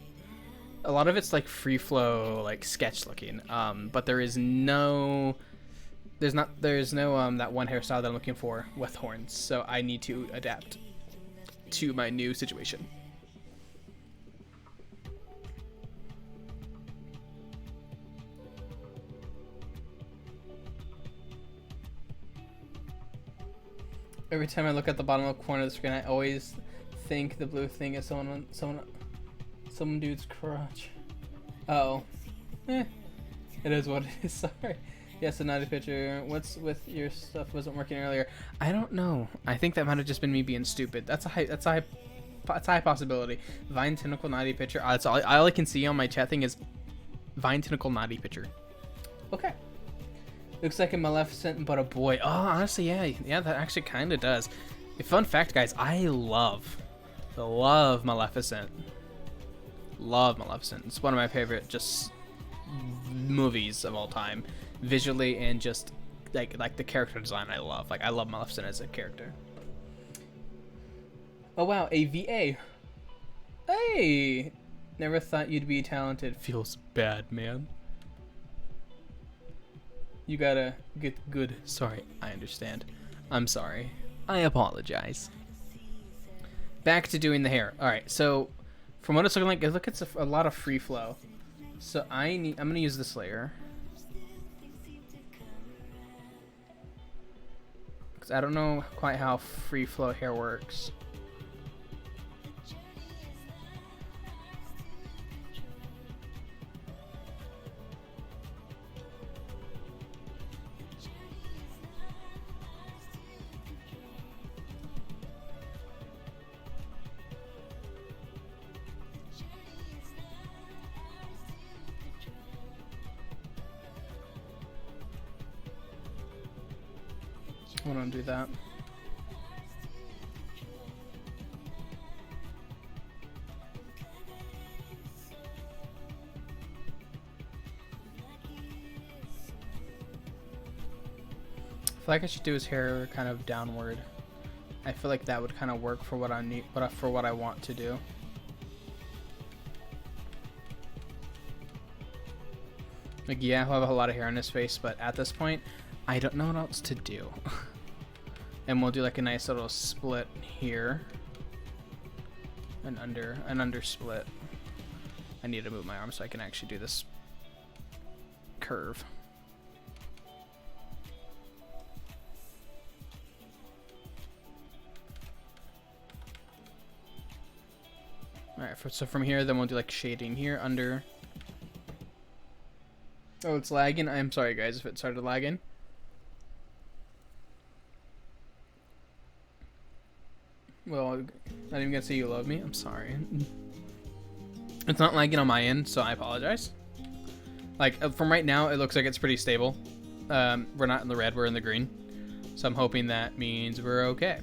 Speaker 1: A lot of it's like free flow, like sketch looking, but there is no there's no that one hairstyle that I'm looking for with horns, so I need to adapt to my new situation. Every time I look at the bottom corner of the screen, I always think the blue thing is some dude's crotch. Oh. It is what it is. Sorry. Yes, a naughty picture. What's with your stuff wasn't working earlier? I don't know. I think that might have just been me being stupid. That's a high possibility. Vine tentacle naughty picture. That's all I can see on my chat thing is Vine tentacle naughty picture. Okay. Looks like a Maleficent, but a boy. Oh, honestly, yeah, that actually kind of does. A fun fact, guys, I love Maleficent. Love Maleficent. It's one of my favorite just movies of all time, visually and just like the character design. I love Maleficent as a character. Oh wow, a VA. Hey, never thought you'd be talented. Feels bad, man. You gotta get good. Sorry, I understand. I'm sorry. I apologize. Back to doing the hair. All right, so from what it's looking like, it's a lot of free flow. So I'm gonna use this layer because I don't know quite how free flow hair works. I don't do that. I feel like I should do his hair kind of downward. I feel like that would kind of work for what I need, for what I want to do. Like, yeah, he'll have a lot of hair on his face, but at this point, I don't know what else to do. And we'll do like a nice little split here. An under split. I need to move my arm so I can actually do this curve. Alright, so from here, then we'll do like shading here, under. Oh, it's lagging. I'm sorry, guys, if it started lagging. Well, not even gonna say you love me. I'm sorry. It's not lagging on my end, so I apologize. Like, from right now, it looks like it's pretty stable. We're not in the red, we're in the green. So I'm hoping that means we're okay.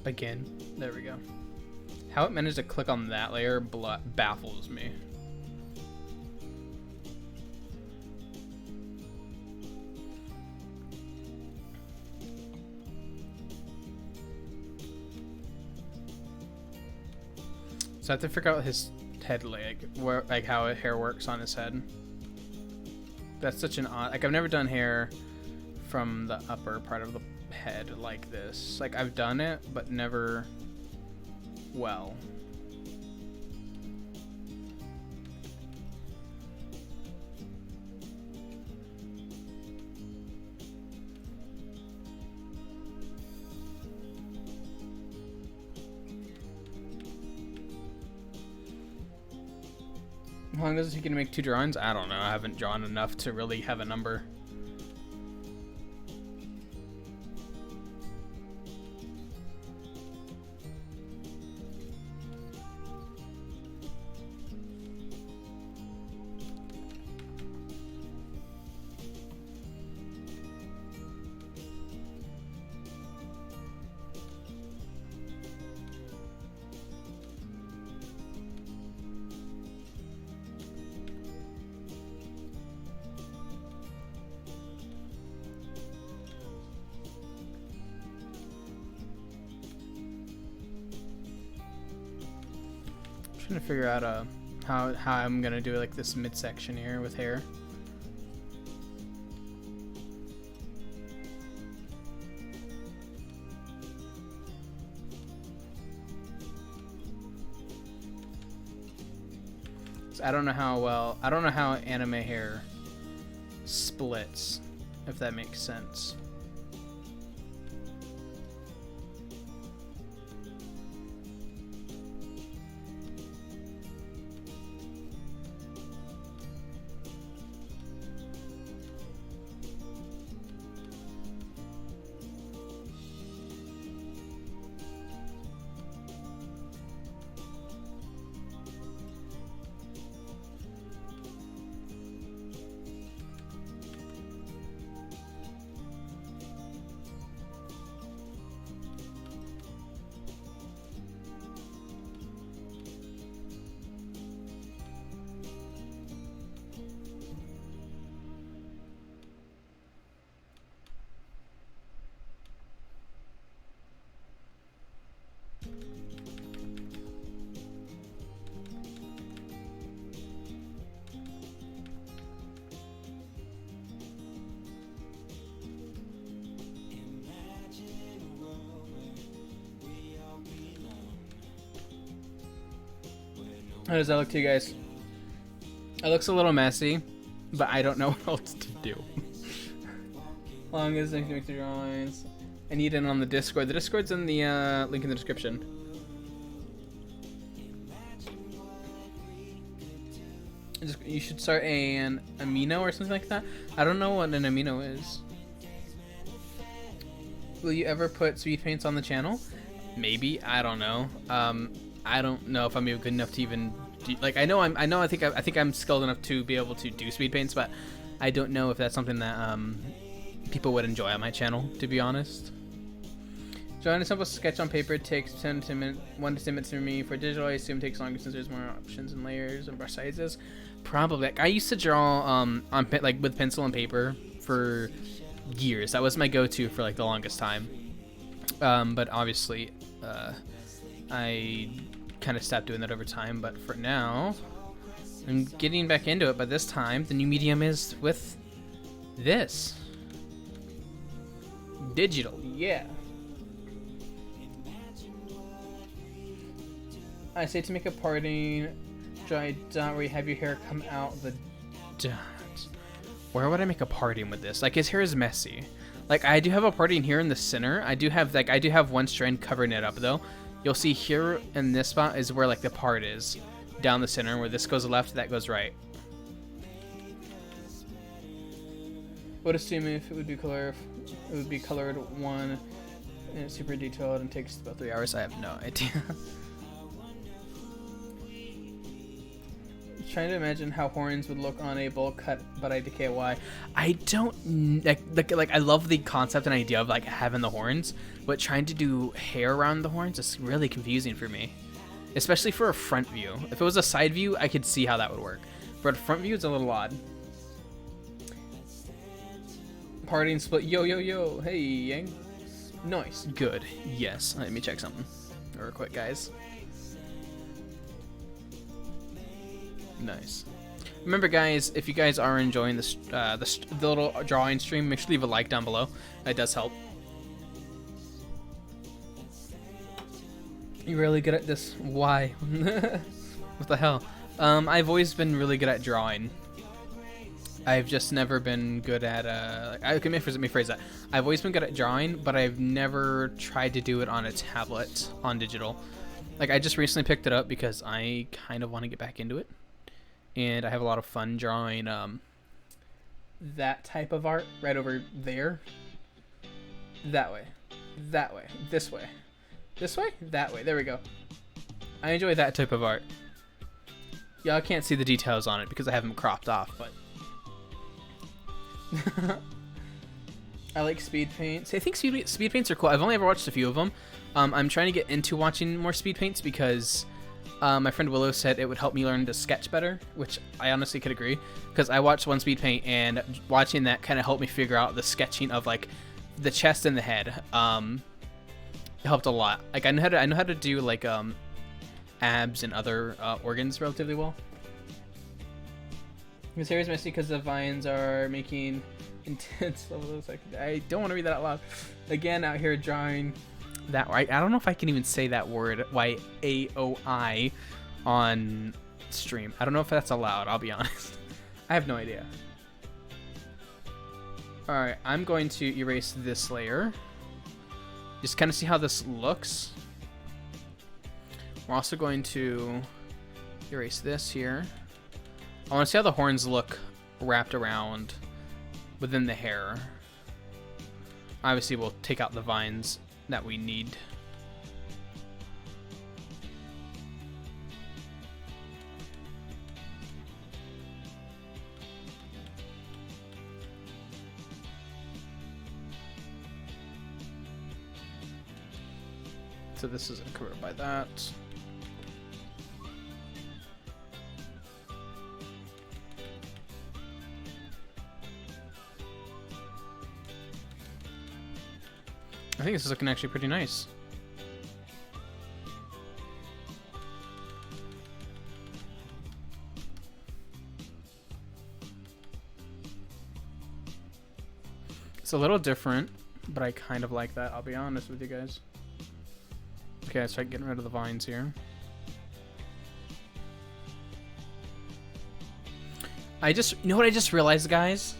Speaker 1: Again, there we go. How it managed to click on that layer baffles me. So I have to figure out his head, like how hair works on his head. That's such an odd, like I've never done hair from the upper part of the head like this. Like I've done it, but never well. How long does it take you to make 2 drawings? I don't know. I haven't drawn enough to really have a number. Trying to figure out how I'm gonna do like this midsection here with hair. So I don't know how anime hair splits, if that makes sense. How does that look to you guys? It looks a little messy, but I don't know what else to do. Long as I can make the drawings. I need it on the Discord. The Discord's in the link in the description. You should start an amino or something like that. I don't know what an amino is. Will you ever put speed paints on the channel? Maybe. I don't know. I don't know if I'm good enough to even do, like, I think I'm skilled enough to be able to do speed paints, but I don't know if that's something that people would enjoy on my channel, to be honest. Drawing a simple sketch on paper takes 1 to 10 minutes for me. For digital, I assume it takes longer since there's more options and layers and brush sizes. Probably. Like, I used to draw on like with pencil and paper for years. That was my go-to for like the longest time. But obviously, I kind of stopped doing that over time. But for now, I'm getting back into it. But this time, the new medium is with this digital. Yeah. I say to make a parting dry dot where you have your hair come out the dot. Where would I make a parting with this? Like, his hair is messy. Like, I do have a parting here in the center. I do have one strand covering it up though. You'll see here in this spot is where like the part is down the center, where this goes left, that goes right. Would assume if it would be colored one and it's super detailed and takes about 3 hours. I have no idea. Trying to imagine how horns would look on a bowl cut, but I decay why. I don't like I love the concept and idea of like having the horns, but trying to do hair around the horns is really confusing for me, especially for a front view. If it was a side view, I could see how that would work, but a front view is a little odd. Parting split. Yo yo yo. Hey Yang. Nice. Good. Yes. Let me check something real quick, guys. Nice. Remember, guys, if you guys are enjoying this, the little drawing stream, make sure to leave a like down below. That does help. You're really good at this. Why? What the hell? I've always been really good at drawing. I've just never been good at let me phrase that. I've always been good at drawing, but I've never tried to do it on a tablet on digital. Like, I just recently picked it up because I kind of want to get back into it. And I have a lot of fun drawing that type of art right over there. That way. That way. This way. This way? That way. There we go. I enjoy that type of art. Y'all can't see the details on it because I have them cropped off, but... I like speed paints. I think speed paints are cool. I've only ever watched a few of them. I'm trying to get into watching more speed paints because... my friend Willow said it would help me learn to sketch better, which I honestly could agree, because I watched one speed paint and watching that kind of helped me figure out the sketching of like the chest and the head. It helped a lot. Like, I know how to do like abs and other organs relatively well. This hair is messy because the vines are making intense levels. I don't want to read that out loud. Again, out here drawing that. I don't know if I can even say that word. Y-A-O-I on stream. I don't know if that's allowed. I'll be honest. I have no idea. All right, I'm going to erase this layer. Just kind of see how this looks. We're also going to erase this here. I want to see how the horns look wrapped around within the hair. Obviously, we'll take out the vines that we need. So this isn't covered by that. I think this is looking actually pretty nice. It's a little different, but I kind of like that, I'll be honest with you guys. Okay, let's start getting rid of the vines here. You know what I just realized, guys?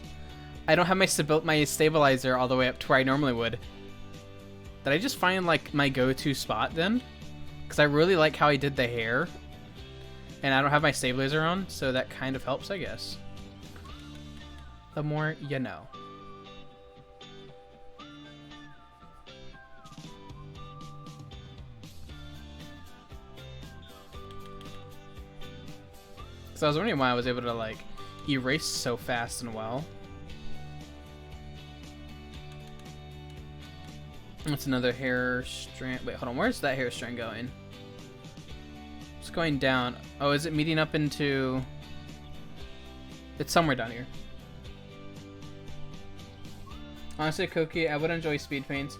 Speaker 1: I don't have my stabilizer all the way up to where I normally would. Did I just find like my go-to spot then? Because I really like how I did the hair. And I don't have my stabilizer on, so that kind of helps, I guess. The more you know. So I was wondering why I was able to like erase so fast and well. That's another hair strand. Wait, hold on. Where's that hair strand going? It's going down. Oh, is it meeting up into... It's somewhere down here. Honestly, Koki, I would enjoy speed paints.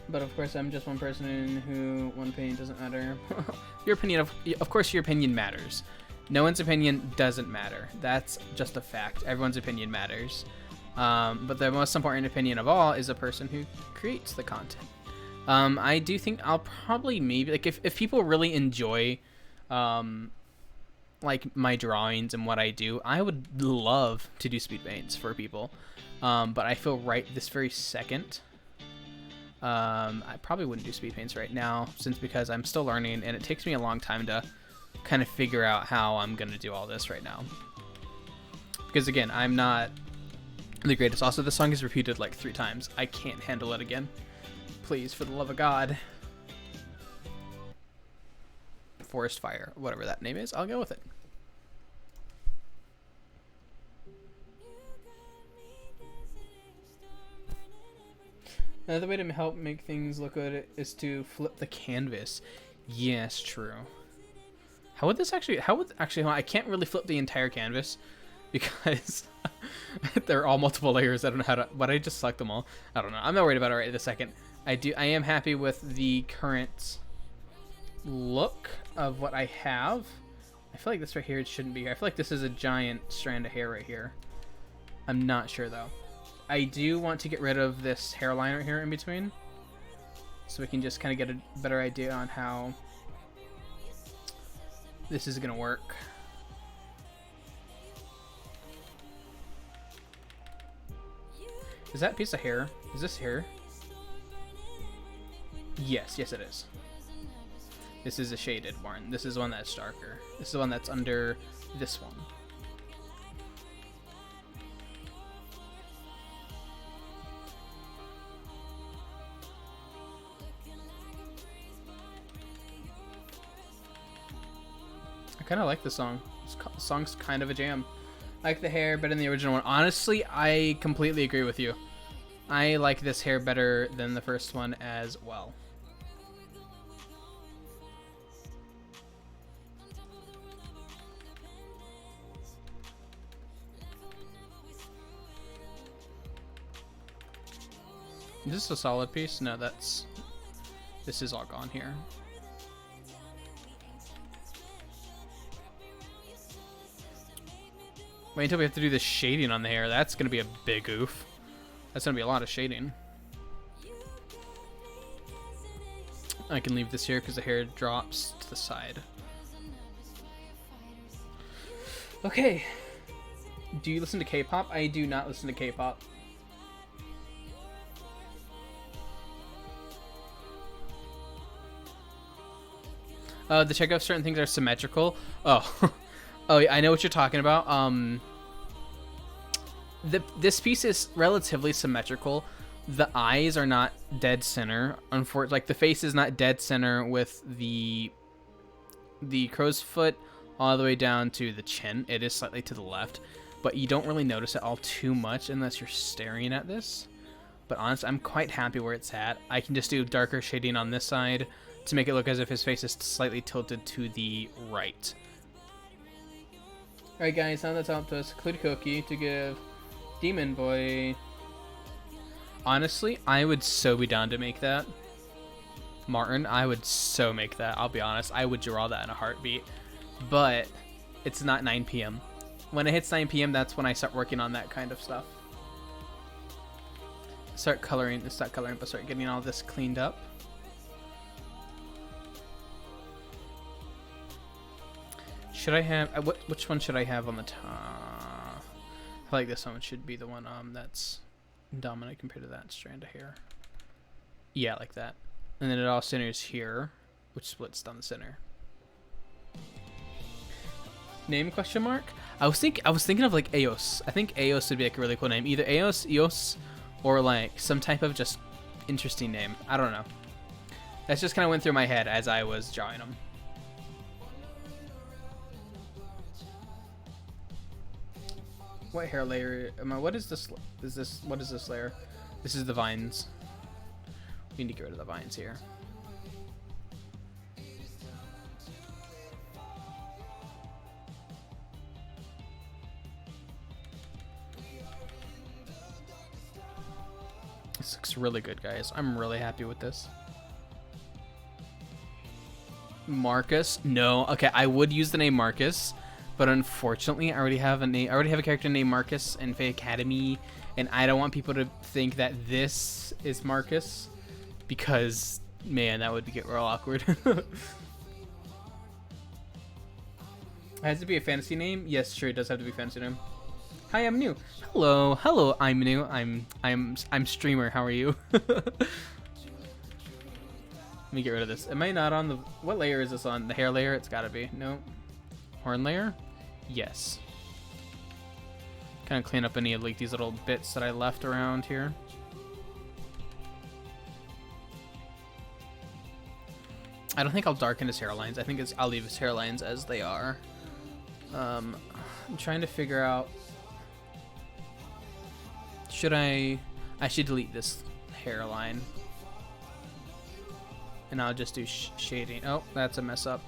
Speaker 1: But of course, I'm just one person who one opinion doesn't matter. Your opinion, of course, your opinion matters. No one's opinion doesn't matter. That's just a fact. Everyone's opinion matters. But the most important opinion of all is the person who creates the content. I do think I'll probably maybe, like, if people really enjoy, like, my drawings and what I do, I would love to do speed paints for people. But I feel right this very second, I probably wouldn't do speed paints right now, because I'm still learning, and it takes me a long time to kind of figure out how I'm going to do all this right now. Because, again, I'm not the greatest. Also, the song is repeated like 3 times. I can't handle it again. Please, for the love of God. Forest Fire, whatever that name is, I'll go with it. Another way to help make things look good is to flip the canvas. Yes, true. How would actually, I can't really flip the entire canvas because they're all multiple layers. I don't know how to, but I just select them all. I don't know. I'm not worried about it right this second. I am happy with the current look of what I have. I feel like this right here, it shouldn't be here. I feel like this is a giant strand of hair right here. I'm not sure though. I do want to get rid of this hairline right here in between, so we can just kind of get a better idea on how this is gonna work. Is that piece of hair? Is this hair? Yes, yes it is. This is a shaded one. This is one that's darker. This is the one that's under this one. I kind of like the song. The song's kind of a jam. I like the hair better than the original one. Honestly, I completely agree with you. I like this hair better than the first one as well. Is this a solid piece? No, this is all gone here. Wait until we have to do the shading on the hair. That's going to be a big oof. That's going to be a lot of shading. I can leave this here because the hair drops to the side. Okay. Do you listen to K-pop? I do not listen to K-pop. The check of certain things are symmetrical. Oh. Oh, yeah, I know what you're talking about. This piece is relatively symmetrical. The eyes are not dead center. Unfortunately, like the face is not dead center with the crow's foot all the way down to the chin. It is slightly to the left, but you don't really notice it all too much unless you're staring at this. But honestly, I'm quite happy where it's at. I can just do darker shading on this side to make it look as if his face is slightly tilted to the right. Alright guys, now that's up to us, include Koki, to give Demon Boy. Honestly, I would so be down to make that. Martin, I would so make that. I'll be honest, I would draw that in a heartbeat. But it's not 9 p.m. When it hits 9 p.m., that's when I start working on that kind of stuff. Start coloring, but start getting all this cleaned up. Should I have which one should I have on the top? I feel like this one should be the one that's dominant compared to that strand of hair. Yeah, like that. And then it all centers here, which splits down the center. Name question mark? I was thinking of like Eos. I think Eos would be like a really cool name. Either Eos, Eos, or like some type of just interesting name. I don't know. That just kind of went through my head as I was drawing them. What hair layer am I? What is this? What is this layer? This is the vines. We need to get rid of the vines here. This looks really good, guys. I'm really happy with this. Marcus? No. Okay, I would use the name Marcus. But unfortunately, I already have a name. I already have a character named Marcus in Fae Academy, and I don't want people to think that this is Marcus, because man, that would get real awkward. Has to be a fantasy name? Yes, sure, it does have to be a fantasy name. Hi, I'm new. Hello, I'm new. I'm streamer. How are you? Let me get rid of this. Am I not on the? What layer is this on? The hair layer? It's gotta be. No. Horn layer? Yes. Kind of clean up any of like these little bits that I left around here. I don't think I'll darken his hairlines. I think I'll leave his hairlines as they are. I'm trying to figure out. I should delete this hairline. And I'll just do shading. Oh, that's a mess up.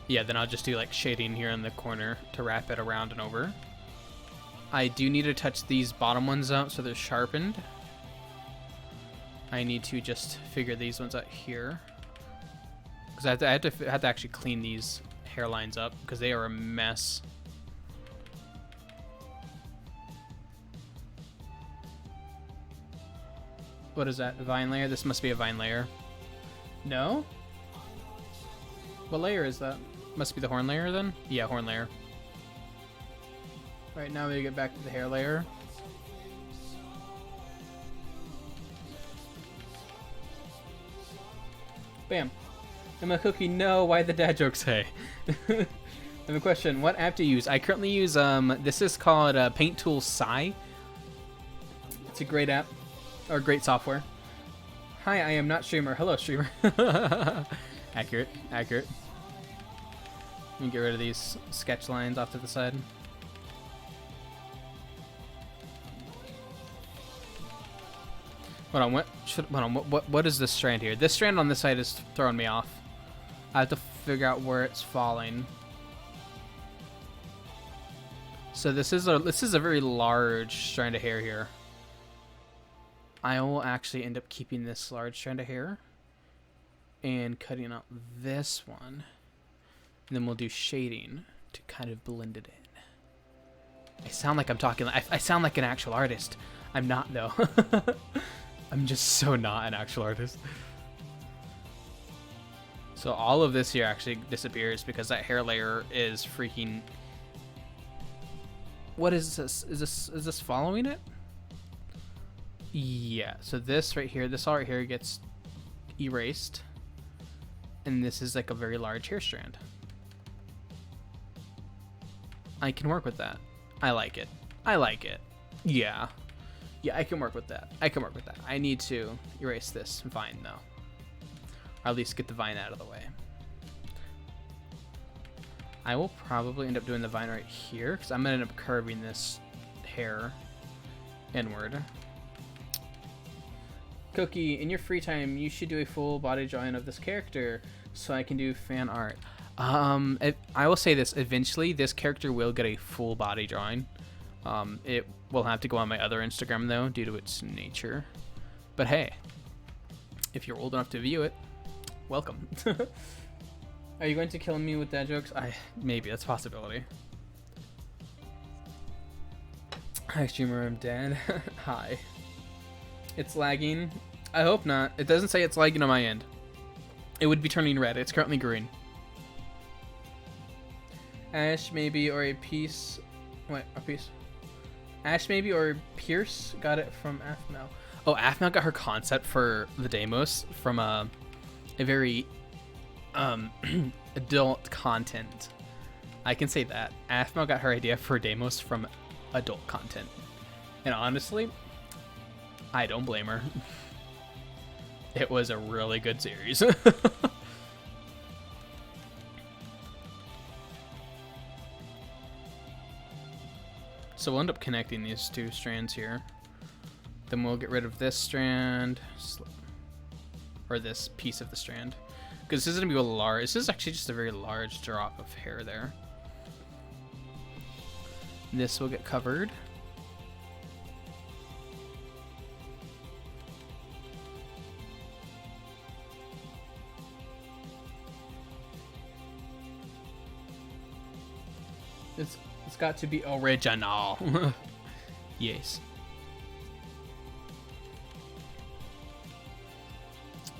Speaker 1: Yeah, then I'll just do like shading here in the corner to wrap it around and over. I do need to touch these bottom ones out so they're sharpened. I need to just figure these ones out here. Because I have to actually clean these hairlines up because they are a mess. What is that? A vine layer? This must be a vine layer. No? What layer is that? Must be the horn layer then? Yeah, horn layer. Alright, now we get back to the hair layer. Bam. I'm a cookie. No, why the dad jokes? Hey. I have a question. What app do you use? I currently use, this is called Paint Tool Sai. It's a great app. Or great software. Hi, I am not streamer. Hello, streamer. Accurate. Accurate. Let me get rid of these sketch lines off to the side. Hold on, what is this strand here? This strand on this side is throwing me off. I have to figure out where it's falling. So this is a very large strand of hair here. I will actually end up keeping this large strand of hair and cutting out this one And then we'll do shading to kind of blend it in. I sound like I'm talking, I sound like an actual artist. I'm not though. I'm just so not an actual artist. So all of this here actually disappears because that hair layer is freaking... What is this? Is this following it? Yeah, so this right here, this all right here gets erased. And this is like a very large hair strand. I can work with that. I like it. I like it. Yeah. Yeah, I can work with that. I can work with that. I need to erase this vine though. Or at least get the vine out of the way. I will probably end up doing the vine right here because I'm going to end up curving this hair inward. Koki, in your free time, you should do a full body drawing of this character so I can do fan art. I will say this, eventually this character will get a full body drawing. It will have to go on my other Instagram though due to its nature. But hey, if you're old enough to view it, welcome. Are you going to kill me with dad jokes? Maybe, that's a possibility. Hi streamer, I'm Dan. Hi. It's lagging. I hope not. It doesn't say it's lagging on my end. It would be turning red. It's currently green. Ash maybe or a piece. Wait, a piece. Ash maybe or Pierce got it from Afmel. Oh, Afmel got her concept for the Deimos from a very adult content. I can say that. Afmel got her idea for Deimos from adult content. And honestly, I don't blame her. It was a really good series. So we'll end up connecting these two strands here. Then we'll get rid of this strand, or this piece of the strand. Because this is going to be a large, this is actually just a very large drop of hair there. This will get covered. It's got to be original. Yes.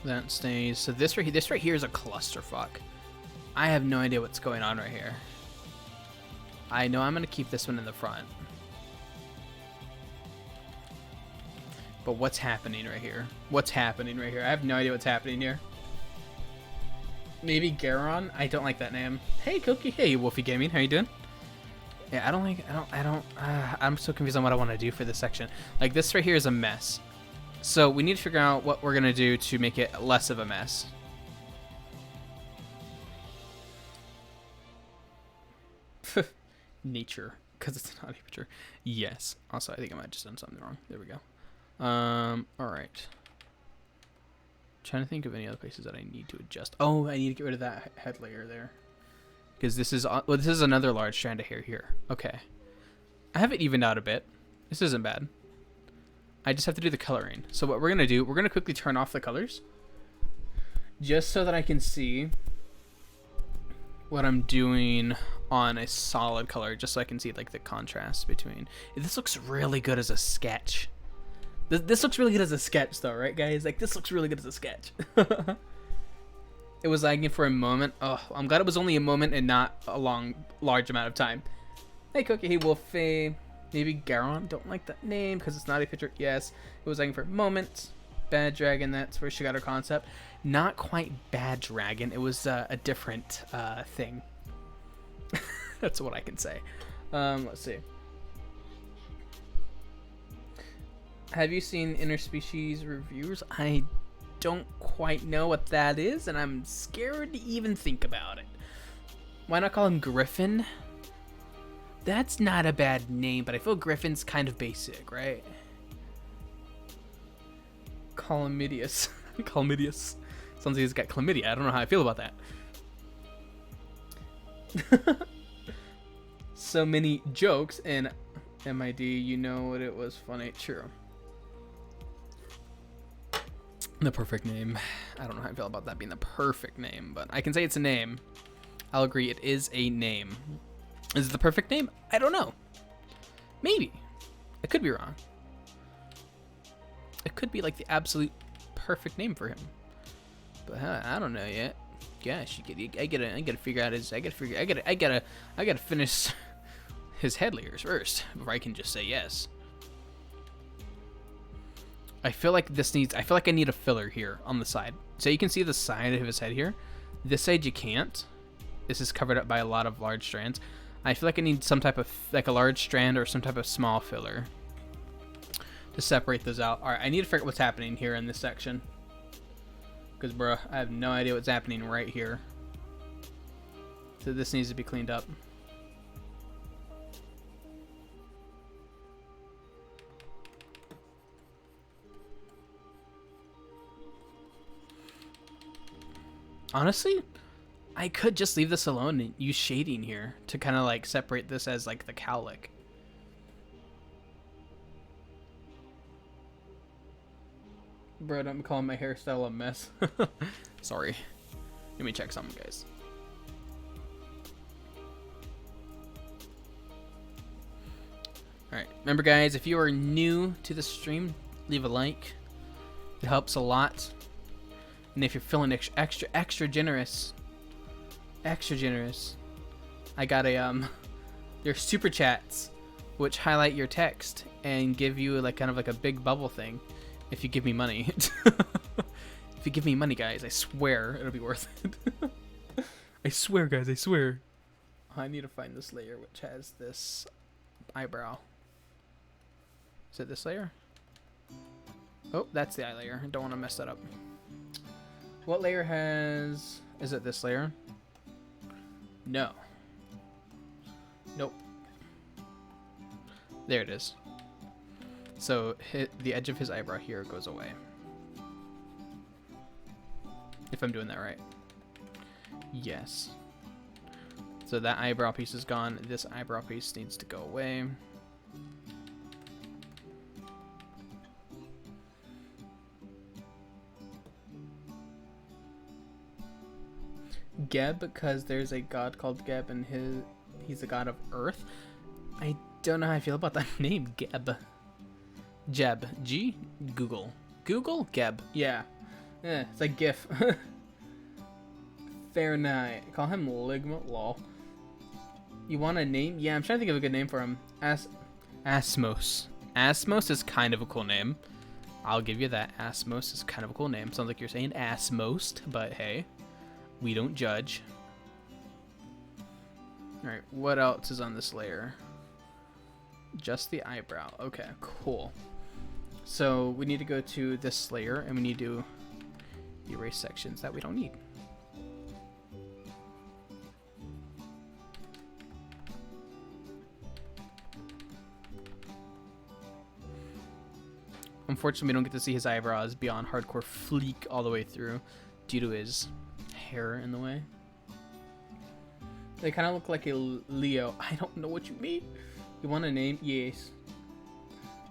Speaker 1: That stays. So this right here is a clusterfuck. I have no idea what's going on right here. I know I'm gonna keep this one in the front. But what's happening right here? What's happening right here? I have no idea what's happening here. Maybe Garon? I don't like that name. Hey Koki. Hey Wolfie Gaming. How you doing? Yeah, I'm so confused on what I want to do for this section. Like this right here is a mess. So we need to figure out what we're gonna do to make it less of a mess. Nature, because it's not a picture. Yes. Also, I think I might have just done something wrong. There we go. All right. Trying to think of any other places that I need to adjust. Oh, I need to get rid of that head layer there. Because this is another large strand of hair here. Okay. I have it evened out a bit. This isn't bad. I just have to do the coloring. So what we're going to do, we're going to quickly turn off the colors. Just so that I can see what I'm doing on a solid color. Just so I can see like the contrast between. This looks really good as a sketch. This looks really good as a sketch though, right guys? Like this looks really good as a sketch. It was lagging for a moment. Oh, I'm glad it was only a moment and not a large amount of time. Hey Cookie, hey Wolfie. Maybe Garon, don't like that name because it's not a picture. Yes, it was lagging for a moment. Bad Dragon, that's where she got her concept. Not quite Bad Dragon, it was a different thing. That's what I can say. Let's see. Have you seen Interspecies Reviewers? I don't quite know what that is, and I'm scared to even think about it. Why not call him Griffin? That's not a bad name, but I feel Griffin's kind of basic, right? Chlamydius. Chlamydius. Sounds like he's got chlamydia. I don't know how I feel about that. So many jokes in MID, you know what it was funny. True. The perfect name. I don't know how I feel about that being the perfect name, but I can say it's a name. I'll agree it is a name. Is it the perfect name? I don't know. Maybe. I could be wrong. It could be like the absolute perfect name for him. But I don't know yet. Gosh, I gotta figure out his. I gotta finish his head layers first before I can just say yes. I feel like I need a filler here on the side. So you can see the side of his head here. This side you can't. This is covered up by a lot of large strands. I feel like I need some type of, like a large strand or some type of small filler to separate those out. Alright, I need to figure out what's happening here in this section. Because, bruh, I have no idea what's happening right here. So this needs to be cleaned up. Honestly, I could just leave this alone and use shading here to kind of like separate this as like the cowlick. Bro, don't be calling my hairstyle a mess. Sorry. Let me check something, guys. Alright, remember guys, if you are new to the stream, leave a like. It helps a lot. And if you're feeling extra generous, I got a there's super chats which highlight your text and give you like kind of like a big bubble thing if you give me money. If you give me money, guys, I swear it'll be worth it. I swear, guys, I swear. I need to find this layer which has this eyebrow. Is it this layer? Oh, that's the eye layer. I don't want to mess that up. What layer has... Is it this layer? No. Nope. There it is. So the edge of his eyebrow here goes away. If I'm doing that right. Yes. So that eyebrow piece is gone. This eyebrow piece needs to go away. Geb, because there's a god called Geb and he's a god of earth. I don't know how I feel about that name, Geb. Jeb. G? Google. Google? Geb. Yeah. Yeah, it's like GIF. Fair night. Call him Ligma. Lol. You want a name? Yeah, I'm trying to think of a good name for him. Asmos. Asmos is kind of a cool name. I'll give you that. Asmos is kind of a cool name. Sounds like you're saying Asmost, but hey. We don't judge. Alright, what else is on this layer? Just the eyebrow. Okay, cool. So we need to go to this layer and we need to erase sections that we don't need. Unfortunately, we don't get to see his eyebrows beyond hardcore fleek all the way through due to his hair in the way. They kind of look like a Leo. I don't know what you mean. You want a name? Yes.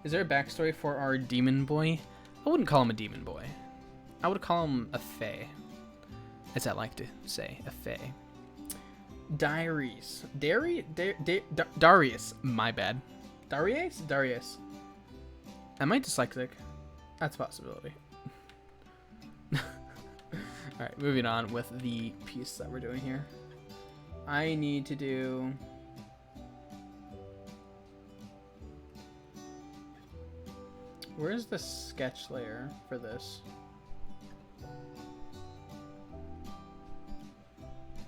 Speaker 1: Is there a backstory for our demon boy? I wouldn't call him a demon boy. I would call him a fae, as I like to say, a fae. Darius. Darius. My bad. Darius. Am I dyslexic? That's a possibility. Alright, moving on with the piece that we're doing here. I need to do... Where's the sketch layer for this?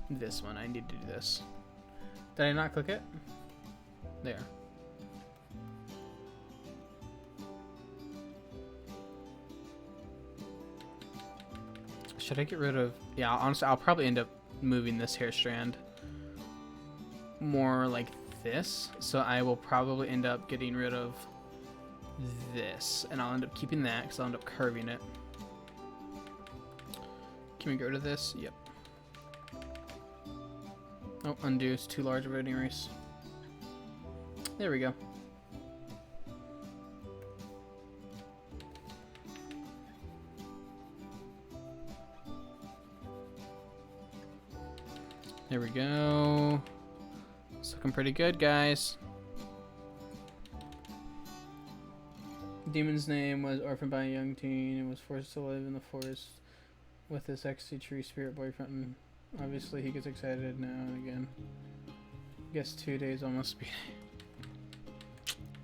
Speaker 1: This one, I need to do this. Did I not click it? There. Should I get rid of... Yeah, honestly, I'll probably end up moving this hair strand more like this. So I will probably end up getting rid of this. And I'll end up keeping that because I'll end up curving it. Can we go to this? Yep. Oh, undo. It's too large of an erase. There we go. There we go. It's looking pretty good, guys. Demon's name was orphaned by a young teen and was forced to live in the forest with his ecstasy tree spirit boyfriend. Obviously, he gets excited now and again. I guess 2 days almost be.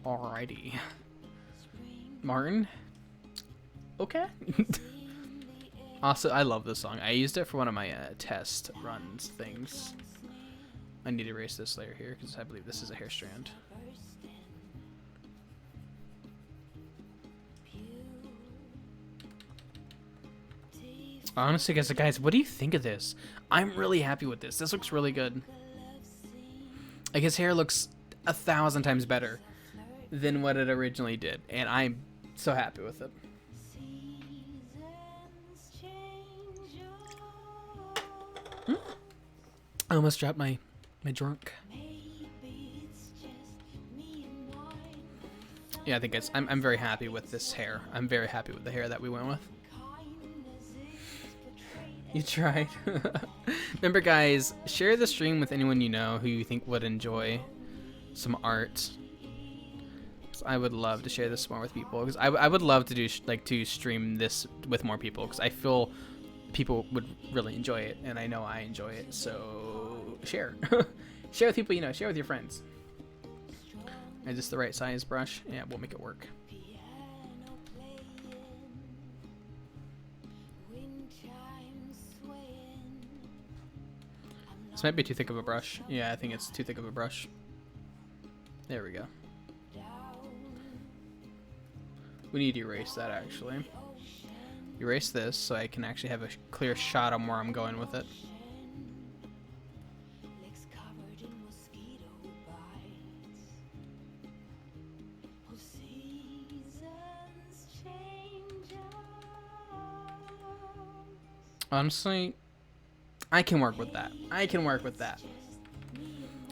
Speaker 1: Alrighty. Martin? Okay. Also, I love this song. I used it for one of my test runs things. I need to erase this layer here because I believe this is a hair strand. Honestly, guys, what do you think of this? I'm really happy with this. This looks really good. Like, his hair looks 1,000 times better than what it originally did, and I'm so happy with it. I almost dropped my drink. Yeah, I think I'm very happy with this hair. I'm very happy with the hair that we went with. You tried. Remember, guys, share the stream with anyone you know who you think would enjoy some art. I would love to share this more with people because I would love to do to stream this with more people because I feel people would really enjoy it and I know I enjoy it. So share, share with people you know. Share with your friends. Is this the right size brush? Yeah, we'll make it work. This might be too thick of a brush. Yeah, I think it's too thick of a brush. There we go. We need to erase that, actually. Erase this so I can actually have a clear shot on where I'm going with it. Honestly, I can work with that. I can work with that.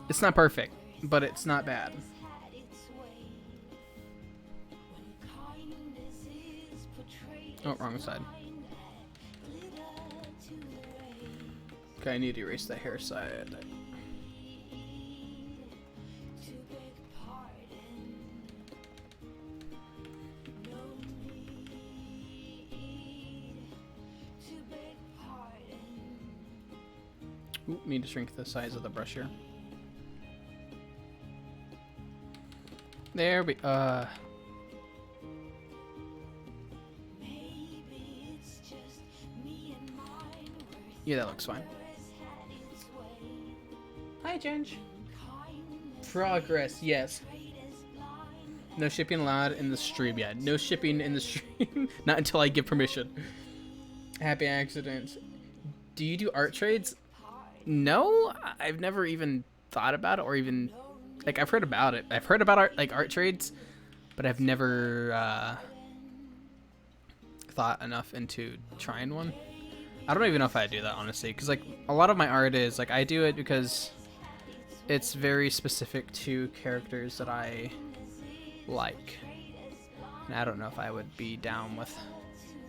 Speaker 1: It's not perfect, but it's not bad. Oh, wrong side. Okay, I need to erase the hair side. Ooh, need to shrink the size of the brush here. There we yeah, that looks fine. Hi, Ginge. Progress, yes. No shipping allowed in the stream yet. No shipping in the stream. Not until I give permission. Happy accidents. Do you do art trades? No, I've never even thought about it or even like I've heard about it. I've heard about art trades, but I've never thought enough into trying one. I don't even know if I do that honestly, because like a lot of my art is like I do it because it's very specific to characters that I like, and I don't know if I would be down with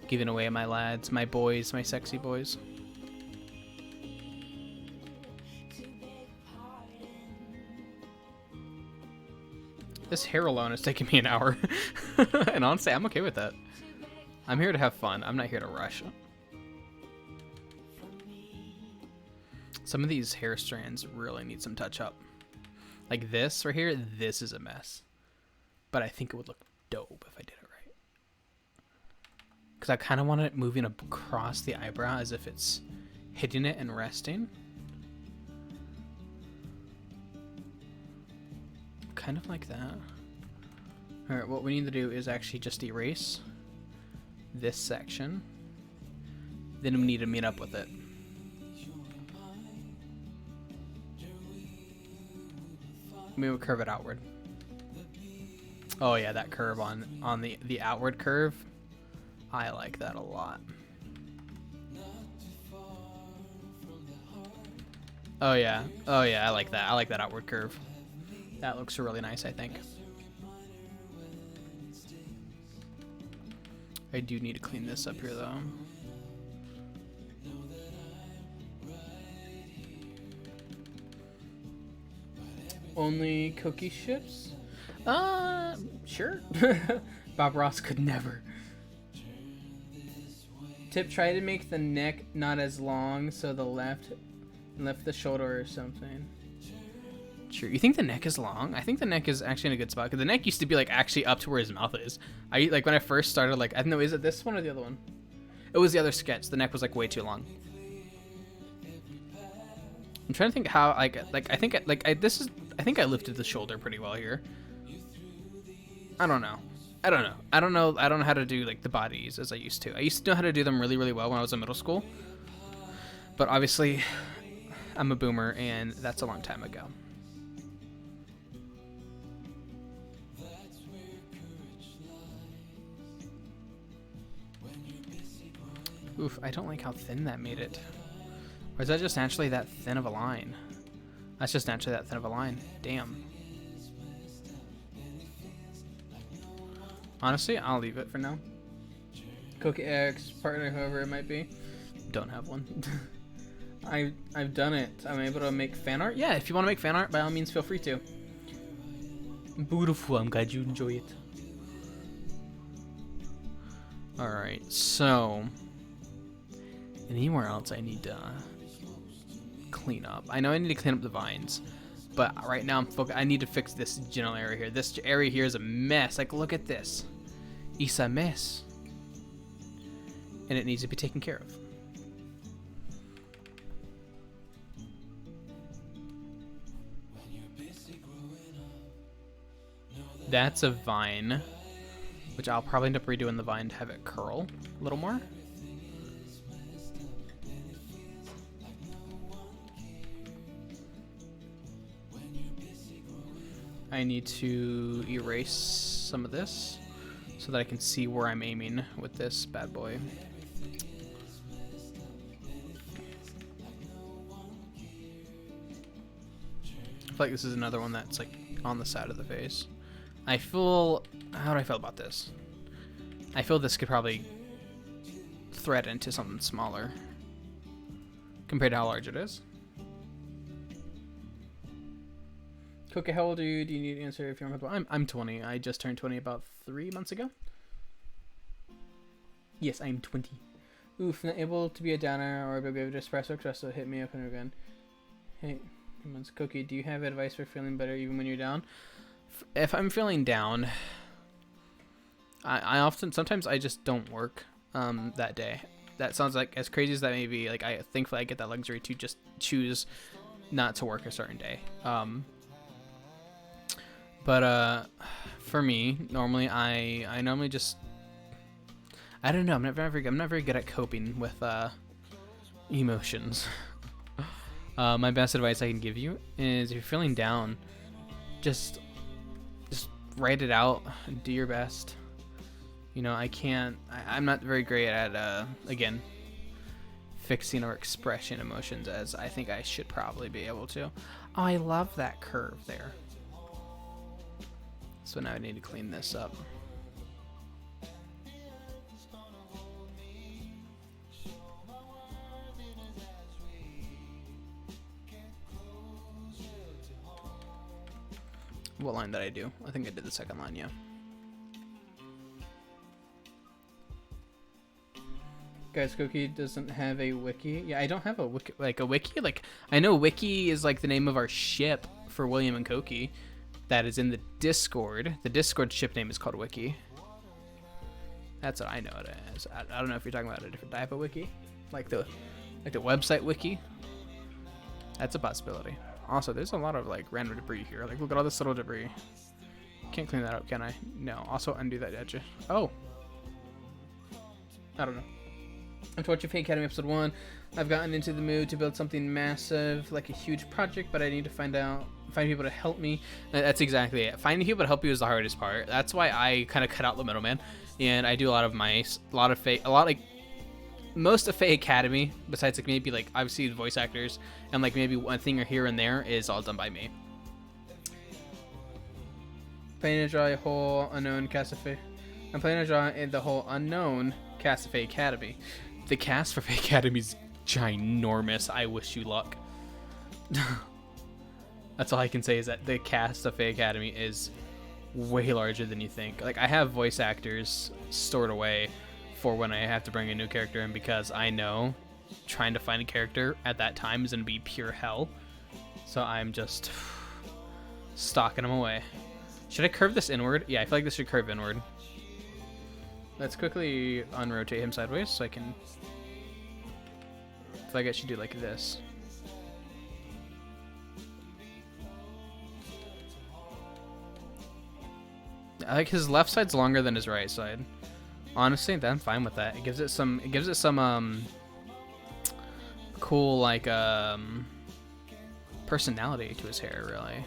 Speaker 1: giving away my lads, my boys, my sexy boys. This hair alone is taking me an hour. And honestly, I'm okay with that. I'm here to have fun. I'm not here to rush. Some of these hair strands really need some touch up. Like this right here, this is a mess. But I think it would look dope if I did it right. Because I kind of want it moving across the eyebrow as if it's hitting it and resting. Kind of like that. Alright, what we need to do is actually just erase this section. Then we need to meet up with it. Maybe we'll curve it outward. Oh yeah, that curve on the outward curve. I like that a lot. Oh yeah, I like that. I like that outward curve. That looks really nice, I think. I do need to clean this up here though. Only Koki ships? Sure. Bob Ross could never. Tip, try to make the neck not as long, so the left the shoulder or something. Sure. You think the neck is long? I think the neck is actually in a good spot, because the neck used to be like actually up to where his mouth is. Like when I first started, like I don't know, is it this one or the other one? It was the other sketch. The neck was like way too long. I'm trying to think how I think I lifted the shoulder pretty well here. I don't know how to do like the bodies as I used to. I used to know how to do them really, really well when I was in middle school. But obviously, I'm a boomer, and that's a long time ago. Oof, I don't like how thin that made it. Or is that just naturally that thin of a line? That's just naturally that thin of a line. Damn. Honestly, I'll leave it for now. Koki X, partner, whoever it might be. Don't have one. I've done it. I'm able to make fan art. Yeah, if you want to make fan art, by all means, feel free to. Beautiful. I'm glad you enjoy it. Alright, so... anywhere else I need to clean up? I know I need to clean up the vines, but right now I need to fix this general area here. This area here is a mess. Like, look at this. It's a mess. And it needs to be taken care of. That's a vine, which I'll probably end up redoing the vine to have it curl a little more. I need to erase some of this so that I can see where I'm aiming with this bad boy. I feel like this is another one that's like on the side of the face. I feel, how do I feel about this? I feel this could probably thread into something smaller compared to how large it is. Koki, how old are you? Do you need to answer if you're uncomfortable? I'm 20. I just turned 20 about 3 months ago. Yes, I'm 20. Oof, not able to be a downer or a big espresso, so hit me up and again. Hey, Koki, do you have advice for feeling better even when you're down? If I'm feeling down, sometimes I just don't work that day. That sounds like, as crazy as that may be, like thankfully I get that luxury to just choose not to work a certain day. But for me, normally I normally just, I don't know, I'm not very good at coping with emotions. My best advice I can give you is, if you're feeling down, just write it out and do your best. You know, I'm not very great at again, fixing or expressing emotions as I think I should probably be able to. Oh, I love that curve there. So now I need to clean this up. What line did I do? I think I did the second line, yeah. Guys, Koki doesn't have a wiki. Yeah, I don't have a wiki. Like I know wiki is like the name of our ship for William and Koki that is in the Discord. The Discord ship name is called Wiki. That's what I know it as. I don't know if you're talking about a different type of wiki, like the website wiki. That's a possibility. Also, there's a lot of like random debris here. Like, look at all this little debris. Can't clean that up, can I? No. Also, undo that edge. Oh. I don't know. I'm watching Fake Academy episode 1. I've gotten into the mood to build something massive, like a huge project, but I need to find people to help me. That's exactly it. Finding people to help you is the hardest part. That's why I kind of cut out the middleman, and I do most of Faye Academy, besides like maybe like obviously the voice actors and like maybe one thing or here and there, is all done by me. Planning to draw a whole unknown Casafe. I'm planning to draw the whole unknown Casafe Academy. The cast for Faye Academy is ginormous. I wish you luck. That's all I can say is that the cast of Fae Academy is way larger than you think. Like, I have voice actors stored away for when I have to bring a new character in, because I know trying to find a character at that time is going to be pure hell. So I'm just stocking them away. Should I curve this inward? Yeah, I feel like this should curve inward. Let's quickly unrotate him sideways so I can... I feel like I should do like this. I like his left side's longer than his right side. Honestly, I'm fine with that. It gives it some cool like personality to his hair, really.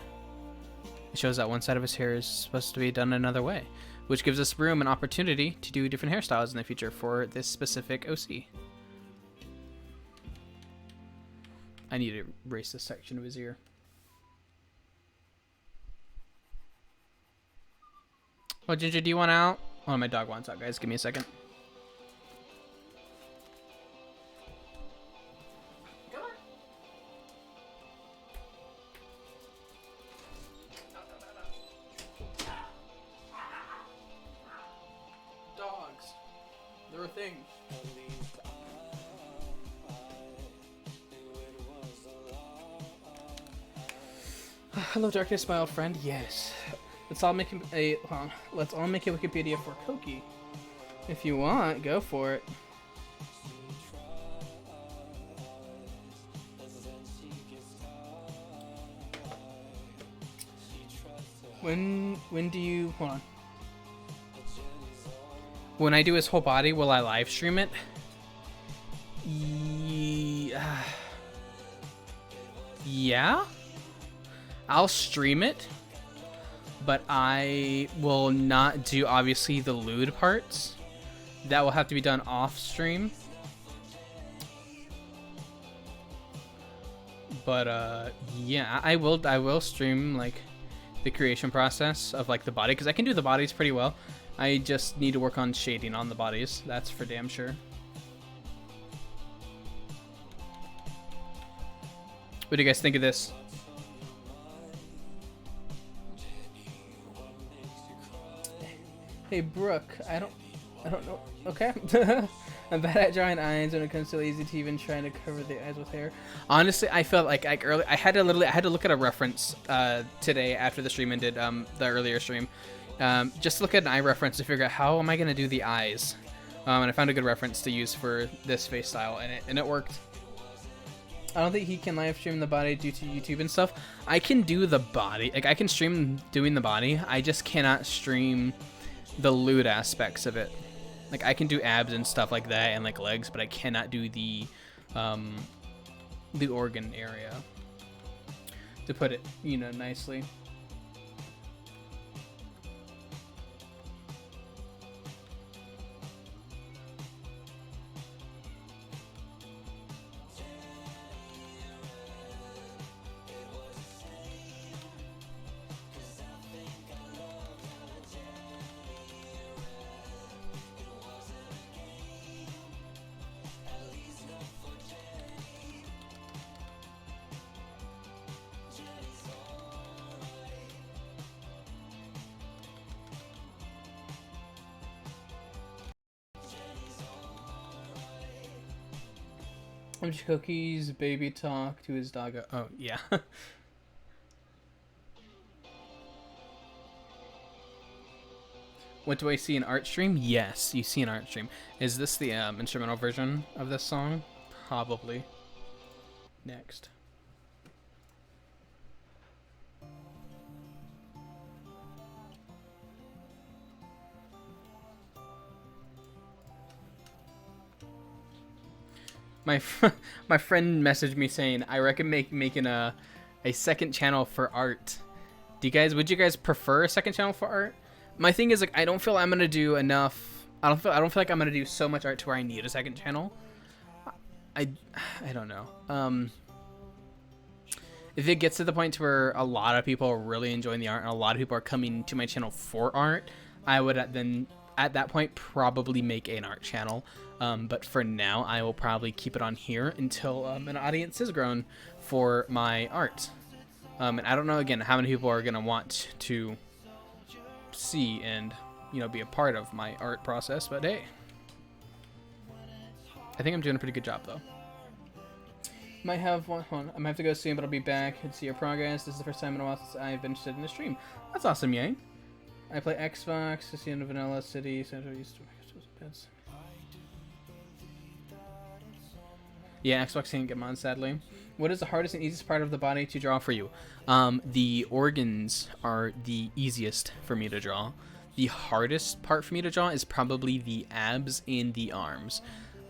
Speaker 1: It shows that one side of his hair is supposed to be done another way, which gives us room and opportunity to do different hairstyles in the future for this specific OC. I need to erase this section of his ear. Oh, Ginger, do you want out? Oh, my dog wants out, guys. Give me a second. Come on. Dogs. They're a thing. Hello, darkness, my old friend. Yes. Let's all make a let's all make a Wikipedia for Koki. If you want, go for it. When do you hold on? When I do his whole body, will I live stream it? Yeah. I'll stream it. But I will not do, obviously, the lewd parts. That will have to be done off stream. But yeah, I will stream like the creation process of like the body, because I can do the bodies pretty well. I just need to work on shading on the bodies. That's for damn sure. What do you guys think of this? Hey Brooke, I don't know. Okay. I'm bad at drawing eyes when it comes to lazy to even trying to cover the eyes with hair. Honestly, I felt like early I had to look at a reference today after the stream ended, the earlier stream. Just look at an eye reference to figure out how am I gonna do the eyes. And I found a good reference to use for this face style, and it worked. I don't think he can live stream the body due to YouTube and stuff. I can do the body, like I can stream doing the body. I just cannot stream the lewd aspects of it. Like I can do abs and stuff like that and like legs, but I cannot do the organ area, to put it, you know, nicely. Koki's baby talk to his dog. Oh, yeah. What do I see in art stream? Yes, you see an art stream. Is this the instrumental version of this song? Probably. Next. My friend messaged me saying I recommend making a second channel for art. Would you guys prefer a second channel for art? My thing is, like, I don't feel I'm gonna do enough. I don't feel like I'm gonna do so much art to where I need a second channel. I don't know. If it gets to the point to where a lot of people are really enjoying the art and a lot of people are coming to my channel for art, I would then at that point probably make an art channel. But for now, I will probably keep it on here until an audience is grown for my art. And I don't know, again, how many people are going to want to see and, you know, be a part of my art process, but hey. I think I'm doing a pretty good job, though. Might have one, hold on, I might have to go soon, but I'll be back and see your progress. This is the first time in a while since I've been interested in the stream. That's awesome, Yang. I play Xbox, City in Vanilla City, Central East. Yeah, Xbox can't get mods, sadly. What is the hardest and easiest part of the body to draw for you? The organs are the easiest for me to draw. The hardest part for me to draw is probably the abs and the arms.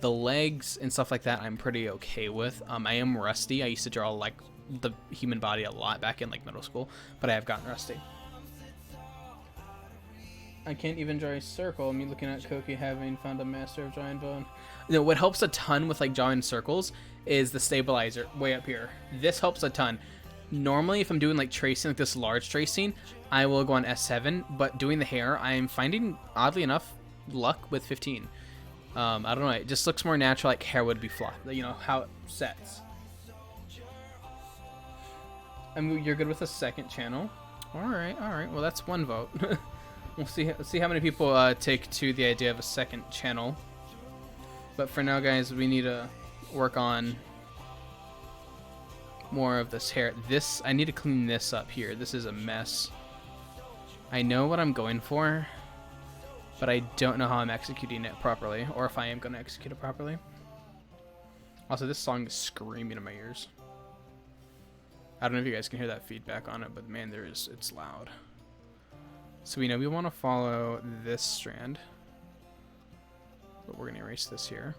Speaker 1: The legs and stuff like that I'm pretty okay with. I am rusty. I used to draw like the human body a lot back in like middle school, but I have gotten rusty. I can't even draw a circle. Me looking at Koki having found a master of drawing bone. You know, what helps a ton with like drawing circles is the stabilizer way up here. This helps a ton. Normally, if I'm doing like tracing, like this large tracing, I will go on S7, but doing the hair, I'm finding, oddly enough, luck with 15. I don't know, it just looks more natural, like hair would be flat, you know, how it sets. You're good with a second channel? Alright, well that's one vote. We'll see how many people take to the idea of a second channel. But for now, guys, we need to work on more of this hair. I need to clean this up here. This is a mess. I know what I'm going for, but I don't know how I'm executing it properly, or if I am going to execute it properly. Also, this song is screaming in my ears. I don't know if you guys can hear that feedback on it, but man, it's loud. So we know we want to follow this strand, but we're going to erase this here.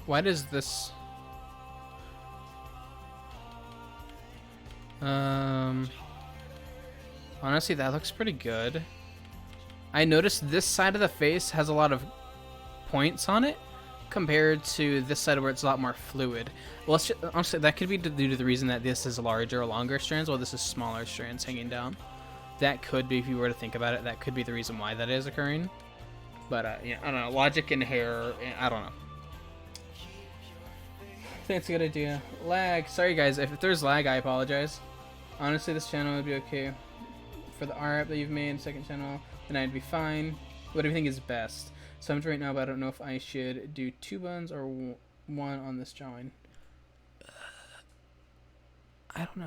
Speaker 1: Why does this... honestly, that looks pretty good. I noticed this side of the face has a lot of points on it compared to this side where it's a lot more fluid. Well, honestly, that could be due to the reason that this is larger or longer strands while this is smaller strands hanging down. That could be, if you were to think about it, that could be the reason why that is occurring. But, yeah, I don't know. Logic and hair, I don't know. I think it's a good idea. Lag. Sorry, guys. If there's lag, I apologize. Honestly, this channel would be okay. For the art that you've made, second channel, then I'd be fine. What do you think is best? So I'm right now, but I don't know if I should do 2 buns or 1 on this drawing. I don't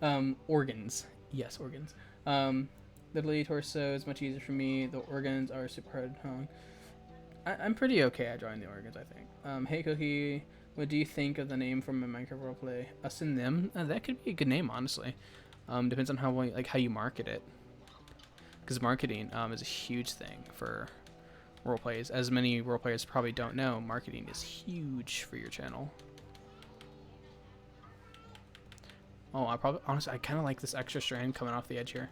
Speaker 1: know. Organs. Yes, organs. The lead torso is much easier for me. The organs are super hard to hone. I'm pretty okay at drawing the organs, I think. Hey, Koki, what do you think of the name from a Minecraft roleplay? Us and Them? That could be a good name, honestly. Depends on how you market it. Because marketing is a huge thing for roleplays. As many roleplayers probably don't know, marketing is huge for your channel. Oh, honestly, I kind of like this extra strand coming off the edge here.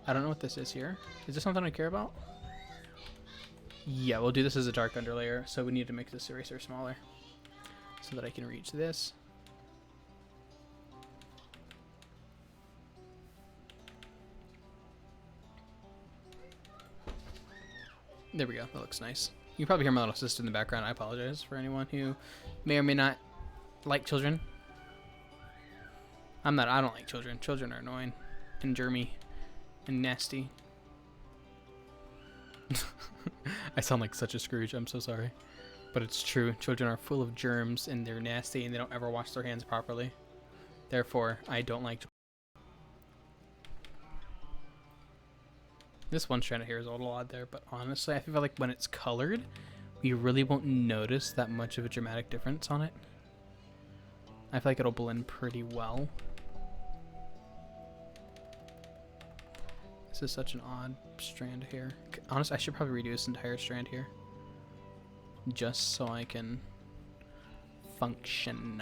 Speaker 1: I don't know what this is here. Is this something I care about? Yeah, we'll do this as a dark underlayer, so we need to make this eraser smaller so that I can reach this. There we go, that looks nice. You can probably hear my little sister in the background. I apologize for anyone who may or may not like children. I don't like children. Children are annoying and germy and nasty. I sound like such a Scrooge, I'm so sorry. But it's true, children are full of germs and they're nasty and they don't ever wash their hands properly. Therefore, I don't like children. This one strand of hair is a little odd there, but honestly, I feel like when it's colored, we really won't notice that much of a dramatic difference on it. I feel like it'll blend pretty well. This is such an odd strand of hair. Honestly, I should probably redo this entire strand here. Just so I can function.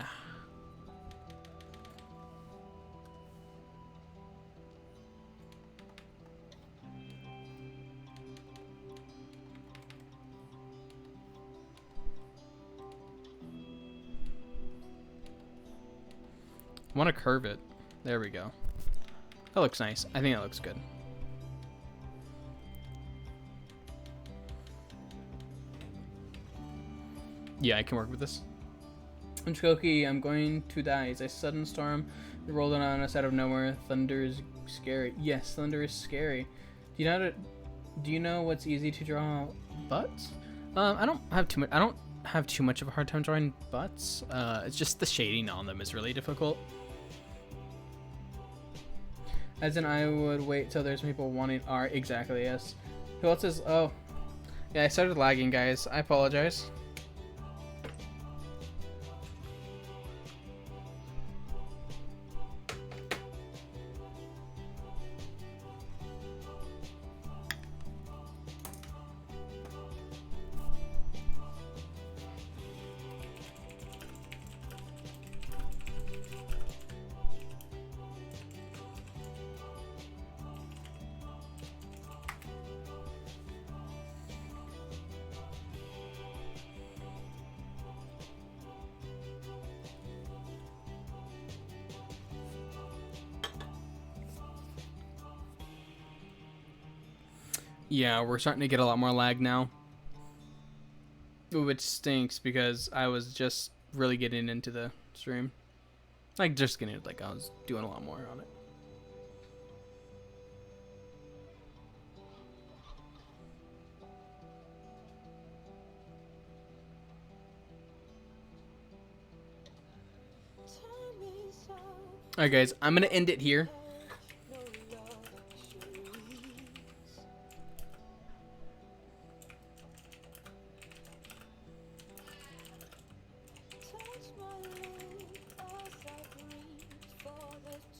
Speaker 1: I want to curve it. There we go. That looks nice. I think that looks good. Yeah, I can work with this. I'm Koki, I'm going to die. It's a sudden storm rolled on us out of nowhere. Thunder is scary. Yes, thunder is scary. Do you know what's easy to draw? Butts? I don't have too much of a hard time drawing butts. It's just the shading on them is really difficult. As in, I would wait till there's people wanting art. Exactly, yes. Who else is... Oh. Yeah, I started lagging, guys. I apologize. Yeah, we're starting to get a lot more lag now. Which stinks because I was just really getting into the stream. Like, just getting it, like, I was doing a lot more on it. Alright, guys, I'm going to end it here.